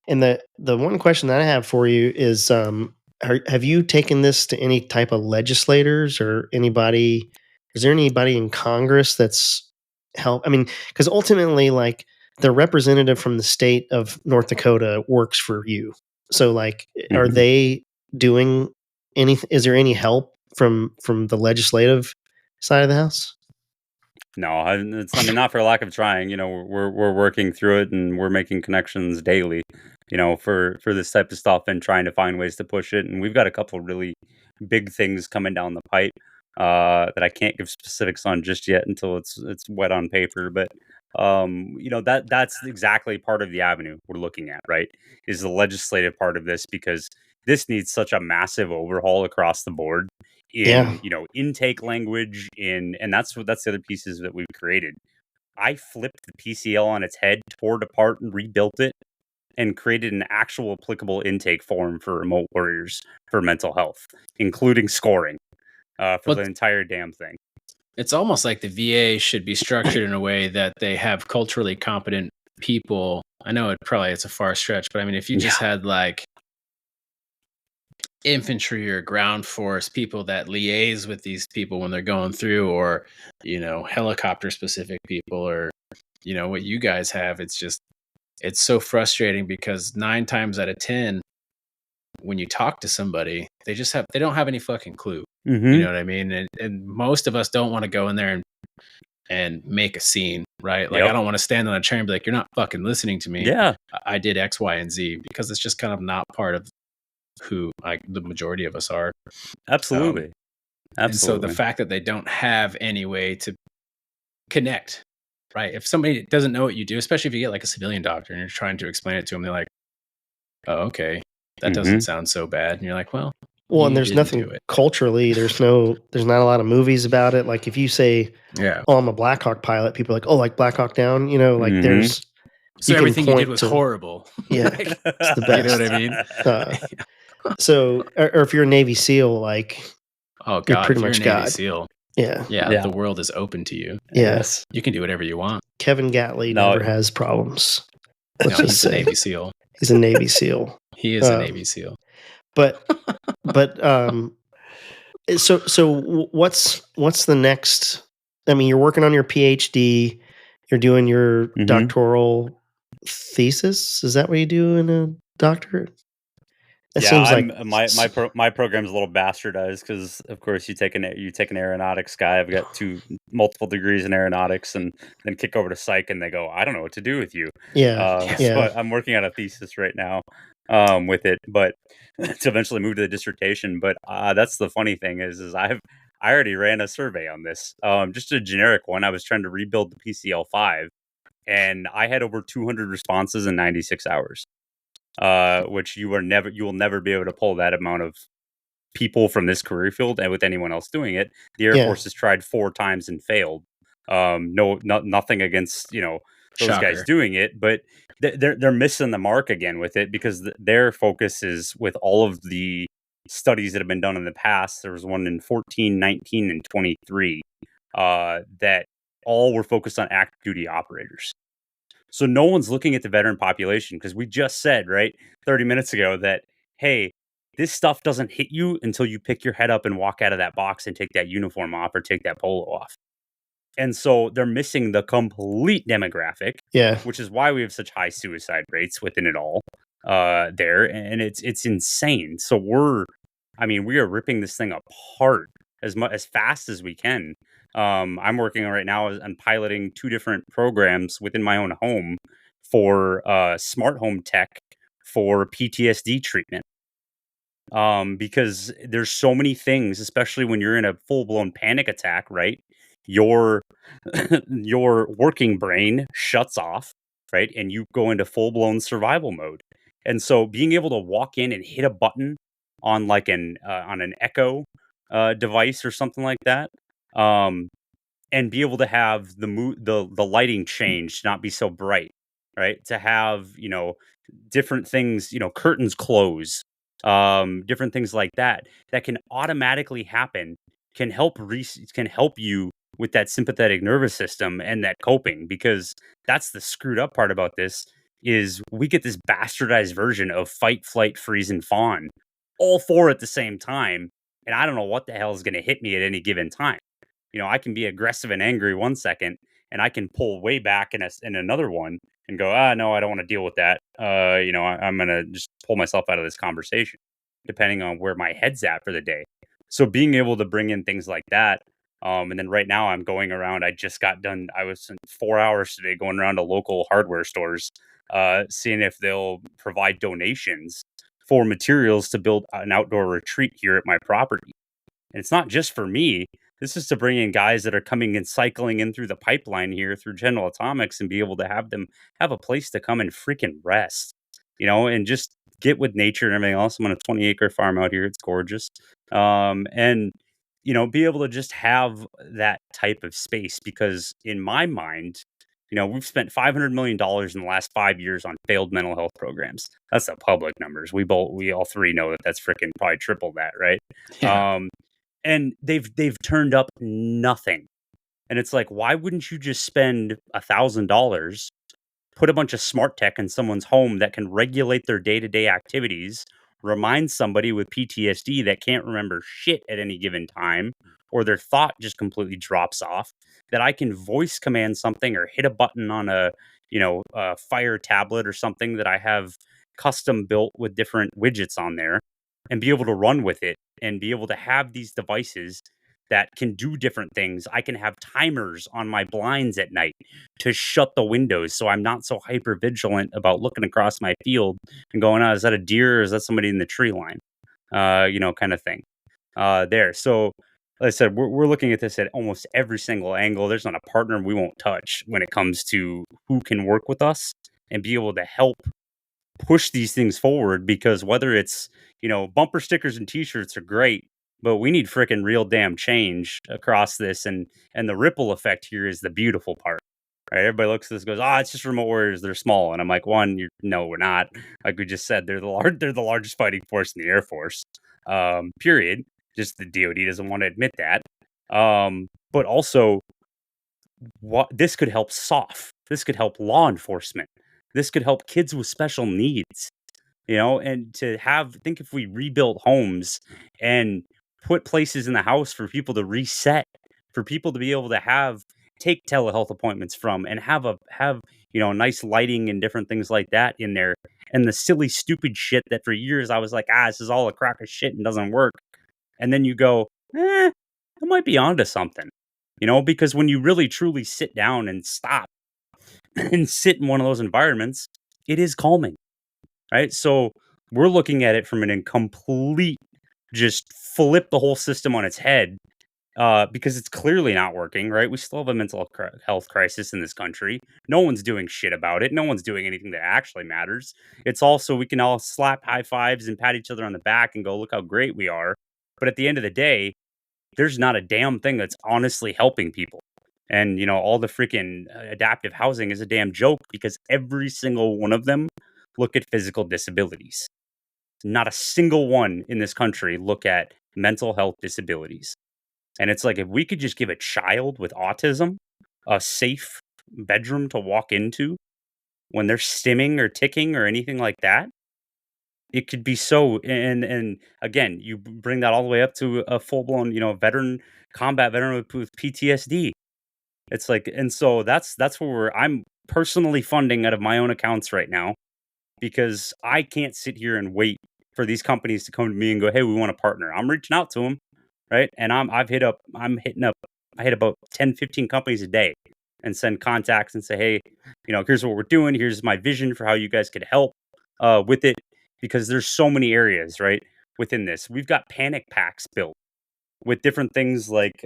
And the one question that I have for you is, have you taken this to any type of legislators or anybody? Is there anybody in Congress that's help? I mean, because ultimately, like the representative from the state of North Dakota works for you. So, like, are Mhm. they doing anything? Is there any help from the legislative side of the house? No, not for lack of trying. We're working through it, and we're making connections daily. For this type of stuff, and trying to find ways to push it. And we've got a couple really big things coming down the pipe that I can't give specifics on just yet until it's wet on paper. But that's exactly part of the avenue we're looking at. Right, is the legislative part of this, because this needs such a massive overhaul across the board Yeah, in intake language, and that's the other pieces that we've created. I flipped the PCL on its head, tore it apart, and rebuilt it, and created an actual applicable intake form for remote warriors for mental health, including scoring for Well, the entire damn thing. it's almost like the VA should be structured in a way that they have culturally competent people. I know it's a far stretch, but I mean, if you just Yeah. had like infantry or ground force people that liaise with these people when they're going through, or helicopter specific people, or what you guys have, it's so frustrating because 9 times out of 10 when you talk to somebody, they don't have any fucking clue. You Mm-hmm. know what I mean? And most of us don't want to go in there and make a scene, right? Like, I Yep. don't want to stand on a chair and be like, you're not fucking listening to me. Yeah. I did X, Y, and Z, because it's just kind of not part of who the majority of us are. Absolutely. And so the Absolutely. fact that they don't have any way to connect, right? If somebody doesn't know what you do, especially if you get like a civilian doctor and you're trying to explain it to them, they're like, oh, okay, that doesn't Mm-hmm. sound so bad. And you're like, well, well, and you there's didn't do nothing it. culturally. There's not a lot of movies about it. Like if you say, Yeah. "Oh, I'm a Black Hawk pilot," people are like, "Oh, like Black Hawk Down," like Mm-hmm. there's. So You can everything you did point was to- horrible. Yeah, Like, it's the you know what I best. mean? So, or if you're a Navy SEAL, like Oh you're God, pretty if you're a much Navy God. SEAL, Yeah, yeah, Yeah. the world is open to you. yeah. Yes. You can do whatever you want. Kevin Gatley No. never has problems. Let's No, just he's a say Navy SEAL. he's a Navy SEAL. He is a Navy SEAL. But so what's the next? I mean, you're working on your PhD. You're doing your Mm-hmm. doctoral thesis. Is that what you do in a doctorate? That Yeah, seems I'm like my program's a little bastardized because, of course, you take an aeronautics guy. I've got multiple degrees in aeronautics, and then kick over to psych, and they go, I don't know what to do with you. yeah. So I'm working on a thesis right now with it, but to eventually move to the dissertation. But that's the funny thing is I already ran a survey on this, just a generic one. I was trying to rebuild the PCL5, and I had over 200 responses in 96 hours. Which you will never be able to pull that amount of people from this career field, and with anyone else doing it. The Air Yeah. Force has tried 4 times and failed. Nothing against those guys Shocker. doing it, but they're missing the mark again with it, because their focus is with all of the studies that have been done in the past. There was one in 14, 19, and 23 that all were focused on active duty operators. So no one's looking at the veteran population, because we just said, right, 30 minutes ago that, hey, this stuff doesn't hit you until you pick your head up and walk out of that box and take that uniform off or take that polo off. And so they're missing the complete demographic, Yeah. which is why we have such high suicide rates within it all there. And it's insane. So we are ripping this thing apart as fast as we can. I'm working right now on piloting 2 different programs within my own home for smart home tech for PTSD treatment. Because there's so many things, especially when you're in a full-blown panic attack, right? Your your working brain shuts off, right? And you go into full-blown survival mode. And so being able to walk in and hit a button on like an Echo device or something like that, and be able to have the lighting change to not be so bright, right? To have, different things, curtains close, different things like that that can automatically happen can can help you with that sympathetic nervous system and that coping, because that's the screwed up part about this is we get this bastardized version of fight, flight, freeze, and fawn, all four at the same time, and I don't know what the hell is going to hit me at any given time. I can be aggressive and angry one second, and I can pull way back in another one and go, no, I don't want to deal with that. I'm gonna just pull myself out of this conversation, depending on where my head's at for the day. So being able to bring in things like that, and then right now I'm going around. I just got done. I was in 4 hours today going around to local hardware stores, seeing if they'll provide donations for materials to build an outdoor retreat here at my property. And it's not just for me. This is to bring in guys that are coming and cycling in through the pipeline here through General Atomics and be able to have them have a place to come and freaking rest, and just get with nature and everything else. I'm on a 20-acre farm out here. It's gorgeous. And, be able to just have that type of space, because in my mind, we've spent $500 million in the last 5 years on failed mental health programs. That's the public numbers. We all three know that that's freaking probably triple that, right? Yeah. And they've turned up nothing. And it's like, why wouldn't you just spend $1,000, put a bunch of smart tech in someone's home that can regulate their day-to-day activities, remind somebody with PTSD that can't remember shit at any given time, or their thought just completely drops off, that I can voice command something or hit a button on a Fire tablet or something that I have custom built with different widgets on there, and be able to run with it and be able to have these devices that can do different things. I can have timers on my blinds at night to shut the windows, so I'm not so hyper vigilant about looking across my field and going, "Oh, is that a deer or is that somebody in the tree line?" Kind of thing. There. So, like I said, we're looking at this at almost every single angle. There's not a partner we won't touch when it comes to who can work with us and be able to help push these things forward, because whether it's, bumper stickers and t-shirts are great, but we need freaking real damn change across this, and the ripple effect here is the beautiful part. Right? Everybody looks at this and goes, it's just remote warriors, they're small. And I'm like, no, we're not. Like we just said, they're the largest fighting force in the Air Force. Period. Just the DoD doesn't want to admit that. But also, what this could help SOF. This could help law enforcement. This could help kids with special needs, and think if we rebuilt homes and put places in the house for people to reset, for people to be able to take telehealth appointments from, and have nice lighting and different things like that in there. And the silly, stupid shit that for years I was like, this is all a crock of shit and doesn't work. And then you go, I might be onto something, because when you really truly sit down and stop and sit in one of those environments, it is calming, right? So we're looking at it from an incomplete, just flip the whole system on its head, because it's clearly not working, right? We still have a mental health crisis in this country. No one's doing shit about it. No one's doing anything that actually matters. It's also, we can all slap high fives and pat each other on the back and go, look how great we are. But at the end of the day, there's not a damn thing that's honestly helping people. And, all the freaking adaptive housing is a damn joke, because every single one of them look at physical disabilities. Not a single one in this country look at mental health disabilities. And it's like, if we could just give a child with autism a safe bedroom to walk into when they're stimming or ticking or anything like that, it could be so. And again, you bring that all the way up to a full blown, combat veteran with PTSD. It's like, and so that's where I'm personally funding out of my own accounts right now, because I can't sit here and wait for these companies to come to me and go, "Hey, we want to partner." I'm reaching out to them, right? And I hit about 10, 15 companies a day and send contacts and say, "Hey, here's what we're doing. Here's my vision for how you guys could help with it," because there's so many areas, right, within this. We've got panic packs built with different things like,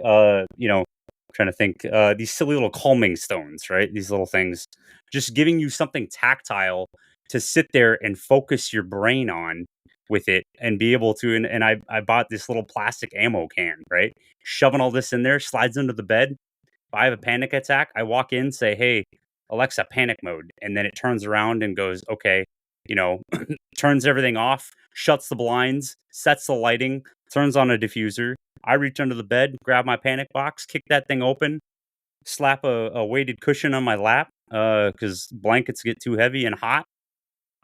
trying to think, these silly little calming stones, right? These little things, just giving you something tactile to sit there and focus your brain on with it and be able to. And I bought this little plastic ammo can, right? Shoving all this in there, slides under the bed. If I have a panic attack, I walk in, say, "Hey, Alexa, panic mode. And then it turns around and goes, okay, turns everything off, shuts the blinds, sets the lighting, turns on a diffuser. I reach under the bed, grab my panic box, kick that thing open, slap a weighted cushion on my lap because blankets get too heavy and hot,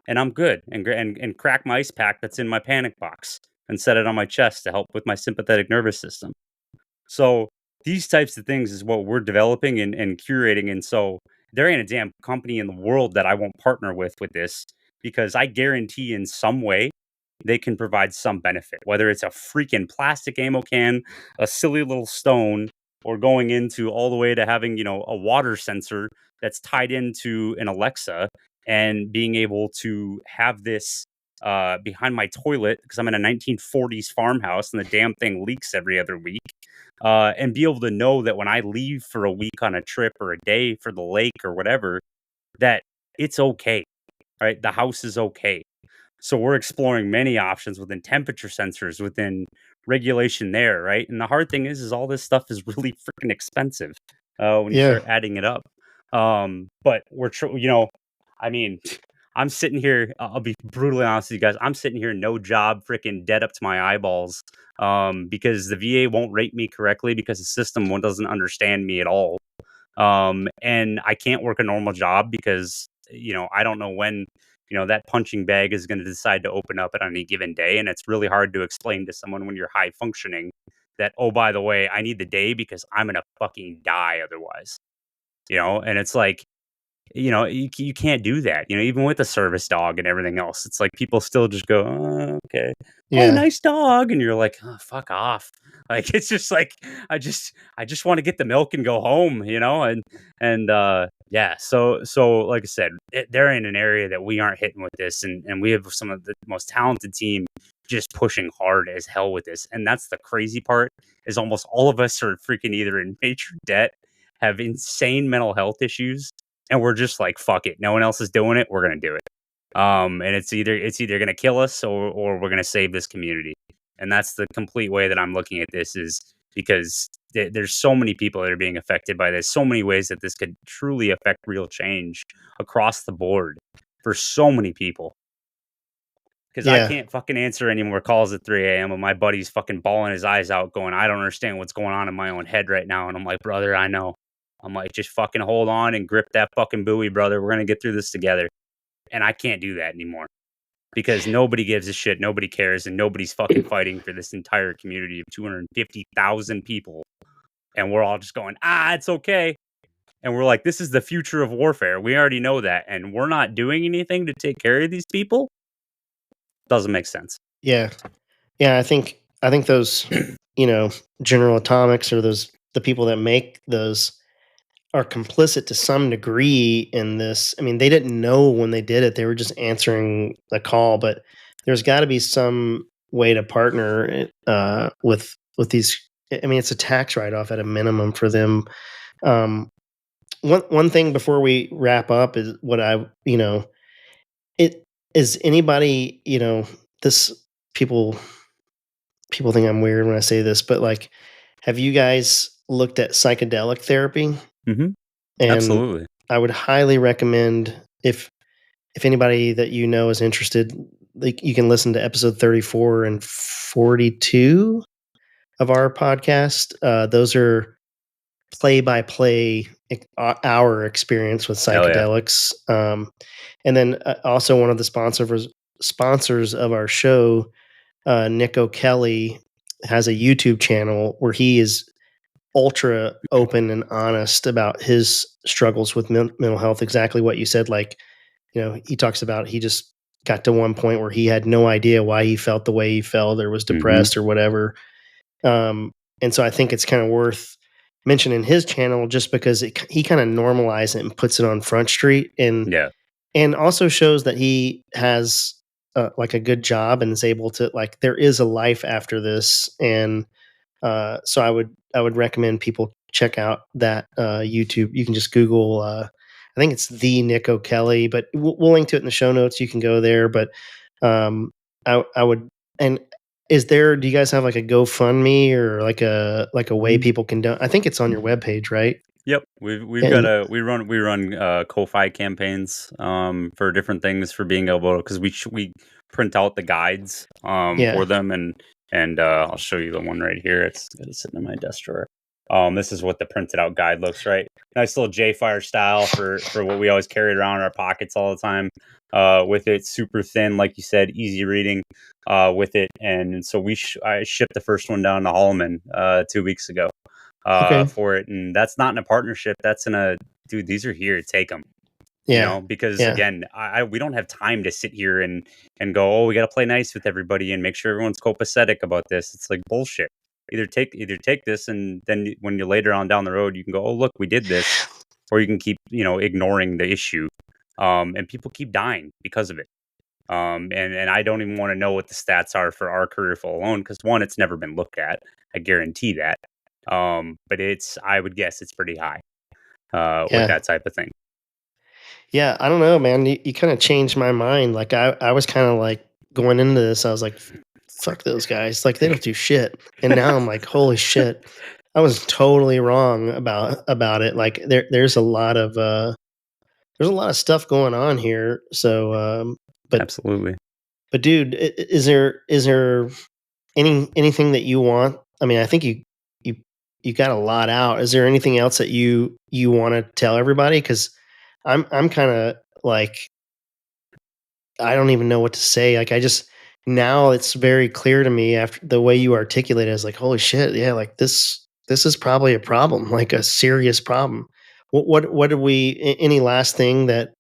and I'm good. And crack my ice pack that's in my panic box and set it on my chest to help with my sympathetic nervous system. So these types of things is what we're developing and curating. And so there ain't a damn company in the world that I won't partner with this, because I guarantee in some way they can provide some benefit, whether it's a freaking plastic ammo can, a silly little stone, or going into all the way to having, a water sensor that's tied into an Alexa and being able to have this behind my toilet because I'm in a 1940s farmhouse and the damn thing leaks every other week. And be able to know that when I leave for a week on a trip or a day for the lake or whatever, that it's okay, right? The house is okay. So we're exploring many options within temperature sensors, within regulation there, right? And the hard thing is all this stuff is really freaking expensive when you start adding it up. But I mean, I'm sitting here. I'll be brutally honest with you guys. I'm sitting here, no job, freaking dead up to my eyeballs, because the VA won't rate me correctly because the system doesn't understand me at all. And I can't work a normal job because I don't know when that punching bag is going to decide to open up at any given day, and it's really hard to explain to someone when you're high functioning that, oh, by the way, I need the day because I'm gonna fucking die otherwise. And it's like, you can't do that. Even with a service dog and everything else, it's like people still just go, oh, okay, oh, nice dog, and you're like, oh, fuck off. Like it's just like I just want to get the milk and go home, and yeah. So like I said, they're in an area that we aren't hitting with this, and we have some of the most talented team just pushing hard as hell with this, and that's the crazy part is almost all of us are freaking either in major debt, have insane mental health issues. And we're just like, fuck it. No one else is doing it. We're going to do it. And it's either going to kill us or we're going to save this community. And that's the complete way that I'm looking at this, is because there's so many people that are being affected by this, so many ways that this could truly affect real change across the board for so many people. Because I can't fucking answer any more calls at 3 a.m. and my buddy's fucking bawling his eyes out going, I don't understand what's going on in my own head right now. And I'm like, brother, I know. I'm like, just fucking hold on and grip that fucking buoy, brother. We're going to get through this together. And I can't do that anymore because nobody gives a shit. Nobody cares. And nobody's fucking fighting for this entire community of 250,000 people. And we're all just going, it's okay. And we're like, this is the future of warfare. We already know that. And we're not doing anything to take care of these people. Doesn't make sense. Yeah. Yeah. I think those, General Atomics or the people that make those are complicit to some degree in this. I mean, they didn't know when they did it. They were just answering the call, but there's got to be some way to partner with these. I mean, it's a tax write-off at a minimum for them. One thing before we wrap up is what it is anybody, this people think I'm weird when I say this, but like, have you guys looked at psychedelic therapy? Mm-hmm. And absolutely. I would highly recommend if anybody that is interested, like you can listen to episode 34 and 42 of our podcast. Those are play-by-play our experience with psychedelics. And then also one of the sponsors of our show, Nick O'Kelly, has a YouTube channel where he is ultra open and honest about his struggles with mental health. Exactly what you said. Like, he talks about he just got to one point where he had no idea why he felt the way he felt or was depressed or whatever. And so I think it's kind of worth mentioning his channel just because he kind of normalizes it and puts it on Front Street and also shows that he has like a good job and is able to, like, there is a life after this. And so I would recommend people check out that YouTube. You can just Google, I think it's the Nick O'Kelly, but we'll link to it in the show notes. You can go there. But I would, and do you guys have like a GoFundMe or like a way people can donate? I think it's on your webpage, right? Yep, we've got And we run Ko-fi campaigns for different things for being able, because we print out the guides yeah, for them, and I'll show you the one right here. It's sitting in my desk drawer. This is what the printed out guide looks, right? Nice little J-Fire style for what we always carried around in our pockets all the time. With it super thin, like you said, easy reading. With it, and so I shipped the first one down to Holloman 2 weeks ago. okay, For it, and that's not in a partnership. That's in a, dude, these are here, take them. yeah, Because yeah, again, we don't have time to sit here and go, oh, we got to play nice with everybody and make sure everyone's copacetic about this. It's like bullshit. Either take this, and then when you later on down the road, you can go, oh, look, we did this, or you can keep ignoring the issue, and people keep dying because of it. And I don't even want to know what the stats are for our career full alone, because one, it's never been looked at. I guarantee that. But I would guess it's pretty high with yeah. that type of thing. Yeah, I don't know, man. You kind of changed my mind. Like I was kind of like going into this, I was like, fuck those guys. Like they don't do shit. And now I'm like, holy shit. I was totally wrong about it. Like there's a lot of stuff going on here. So Absolutely. but dude, is there anything that you want? I mean, I think you you got a lot out. Is there anything else that you want to tell everybody? Because I'm kind of like I don't even know what to say. Like I just now it's very clear to me after the way you articulate it. It's like holy shit, yeah, like this is probably a problem, like a serious problem. What did we? Any last thing that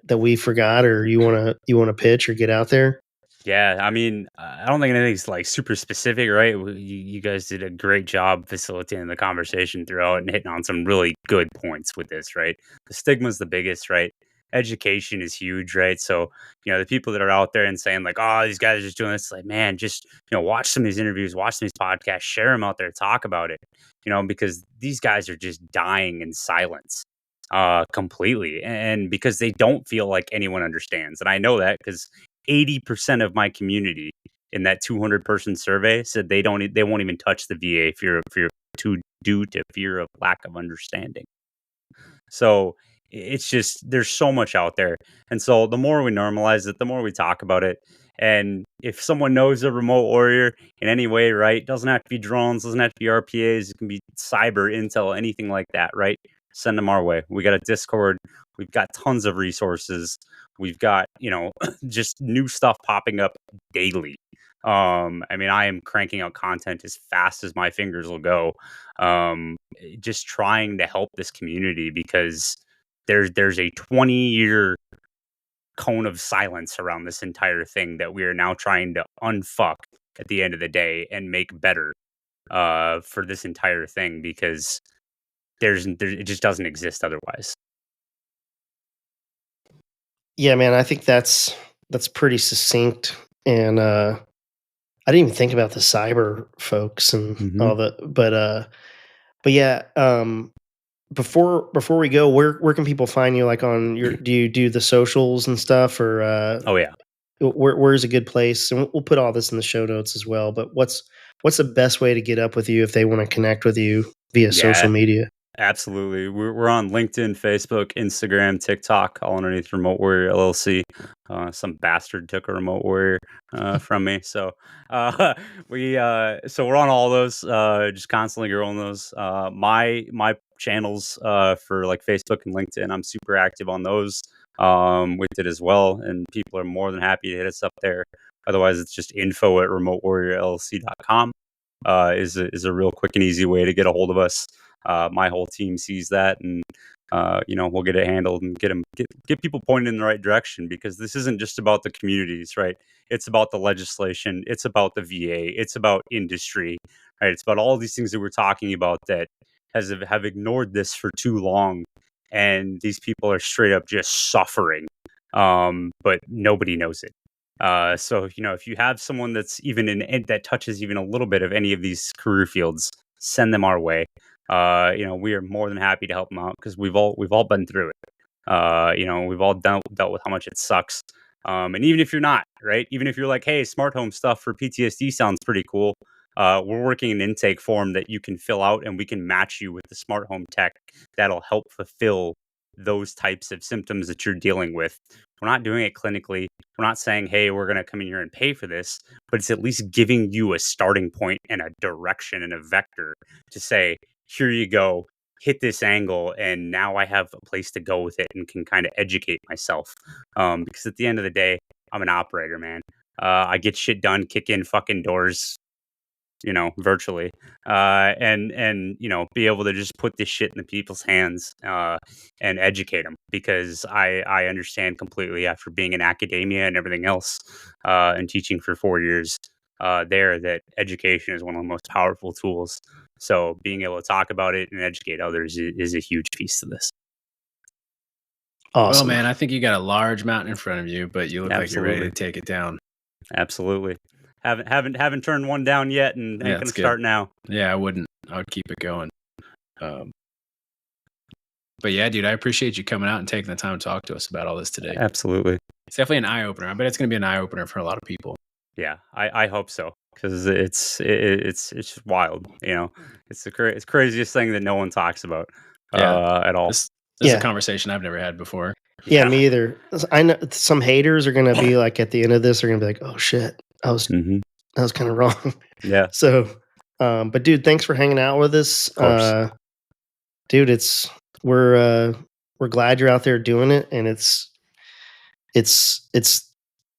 we forgot, or you want to pitch or get out there? Yeah, I mean, I don't think anything's like super specific, right? You guys did a great job facilitating the conversation throughout and hitting on some really good points with this, right? The stigma's the biggest, right? Education is huge, right? So, the people that are out there and saying like, "Oh, these guys are just doing this," like, man, just watch some of these interviews, watch some of these podcasts, share them out there, talk about it, because these guys are just dying in silence, completely, and because they don't feel like anyone understands, and I know that because 80% of my community in that 200-person survey said they won't even touch the VA fear due to fear of lack of understanding. So it's just there's so much out there. And so the more we normalize it, the more we talk about it. And if someone knows a remote warrior in any way, right? Doesn't have to be drones, doesn't have to be RPAs, it can be cyber intel, anything like that, right? Send them our way. We got a Discord, we've got tons of resources. We've got, just new stuff popping up daily. I mean, I am cranking out content as fast as my fingers will go. Just trying to help this community because there's a 20-year cone of silence around this entire thing that we are now trying to unfuck at the end of the day and make better for this entire thing, because it just doesn't exist otherwise. Yeah, man, I think that's pretty succinct. And I didn't even think about the cyber folks and Mm-hmm. all the, but yeah. Before we go, where can people find you? Like on your, do you do the socials and stuff, or Oh yeah. where's a good place? And we'll put all this in the show notes as well. But what's the best way to get up with you if they want to connect with you via social Yeah. media? Absolutely. We're on LinkedIn, Facebook, Instagram, TikTok, all underneath Remote Warrior LLC. Some bastard took a Remote Warrior from me. So so we're on all those, just constantly growing those. My channels for like Facebook and LinkedIn, I'm super active on those with it as well. And people are more than happy to hit us up there. Otherwise, it's just info@remotewarriorllc.com. Is a real quick and easy way to get a hold of us. My whole team sees that, and we'll get it handled and get people pointed in the right direction, because this isn't just about the communities, right? It's about the legislation, it's about the VA, it's about industry, right? It's about all these things that we're talking about that have ignored this for too long, and these people are straight up just suffering, but nobody knows it. So if you have someone that's even that touches even a little bit of any of these career fields, send them our way. We are more than happy to help them out, because we've all been through it. We've all dealt with how much it sucks. And even if you're not, right, even if you're like, hey, smart home stuff for PTSD sounds pretty cool, we're working an intake form that you can fill out, and we can match you with the smart home tech that'll help fulfill those types of symptoms that you're dealing with. We're not doing it clinically. We're not saying, hey, we're going to come in here and pay for this, but it's at least giving you a starting point and a direction and a vector to say, here you go, hit this angle, and now I have a place to go with it and can kind of educate myself. Because at the end of the day, I'm an operator, man. I get shit done, kick in fucking doors, virtually, and be able to just put this shit in the people's hands and educate them, because I understand completely, after being in academia and everything else and teaching for 4 years that education is one of the most powerful tools. So being able to talk about it and educate others is a huge piece to this. Awesome. Well, man, I think you got a large mountain in front of you, but you look like you're ready to take it down. Absolutely. Haven't turned one down yet, and ain't gonna start now. Yeah, I wouldn't. I would keep it going. But yeah, dude, I appreciate you coming out and taking the time to talk to us about all this today. Absolutely. It's definitely an eye opener. I bet it's gonna be an eye opener for a lot of people. Yeah, I hope so, because it's just wild. It's the craziest thing that no one talks about at all. This is a conversation I've never had before. Yeah, me either. I know some haters are going to be like, at the end of this, they're going to be like, "Oh shit, I was kind of wrong." Yeah. So, but dude, thanks for hanging out with us. Dude, we're glad you're out there doing it, and it's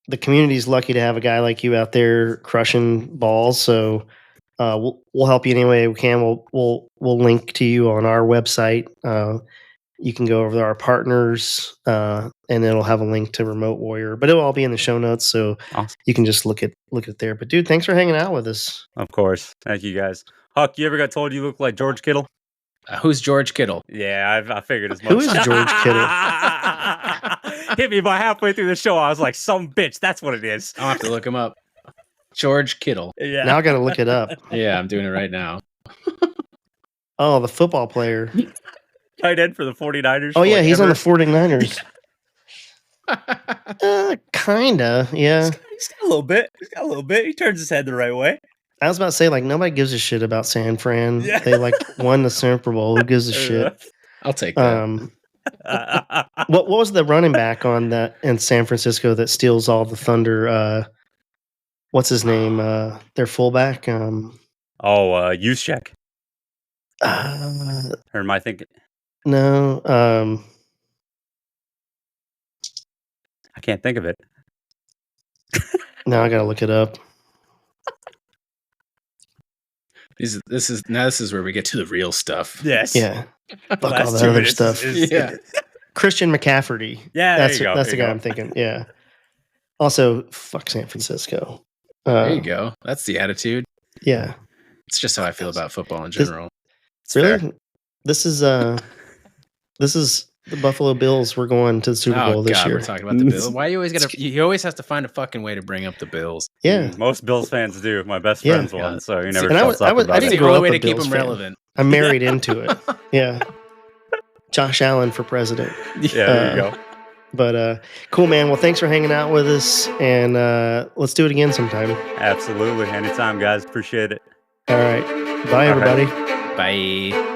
the community's lucky to have a guy like you out there crushing balls. So, we'll help you any way we can. We'll link to you on our website. You can go over to our partners, and it'll have a link to Remote Warrior, but it'll all be in the show notes, so you can just look it there. But dude, thanks for hanging out with us. Of course, thank you guys. Huck, you ever got told you look like George Kittle? Who's George Kittle? Yeah, I figured as much. Who is George Kittle? Hit me about halfway through the show. I was like, some bitch. That's what it is. I'll have to look him up. George Kittle. Yeah. Now I got to look it up. Yeah, I'm doing it right now. Oh, the football player. Tight end for the 49ers. Oh, yeah, he's on the 49ers. Kinda, yeah. He's got a little bit. He turns his head the right way. I was about to say, like, nobody gives a shit about San Fran. Yeah. They, won the Super Bowl. Who gives a shit? I'll take that. What was the running back on that in San Francisco that steals all the thunder? What's his name? Their fullback? Juszczyk. Or am I thinking? No. I can't think of it. Now I gotta look it up. This is where we get to the real stuff. Yes. Yeah. Fuck all the other stuff. Yeah. Christian McCaffrey. Yeah, that's the guy I'm thinking. Yeah. Also, fuck San Francisco. There you go. That's the attitude. Yeah. It's just how I feel about football in general. Really? Fair. This is the Buffalo Bills. We're going to the Super Bowl this year. We're talking about the Bills. Why you always you always have to find a fucking way to bring up the Bills. Yeah. Most Bills fans do. My best friend's one, so you never shuts up about it. That's the only way to keep them relevant. I'm married into it. Yeah. Josh Allen for president. Yeah, there you go. But cool, man. Well, thanks for hanging out with us, and let's do it again sometime. Absolutely. Anytime, guys. Appreciate it. All right. Bye, everybody. Bye.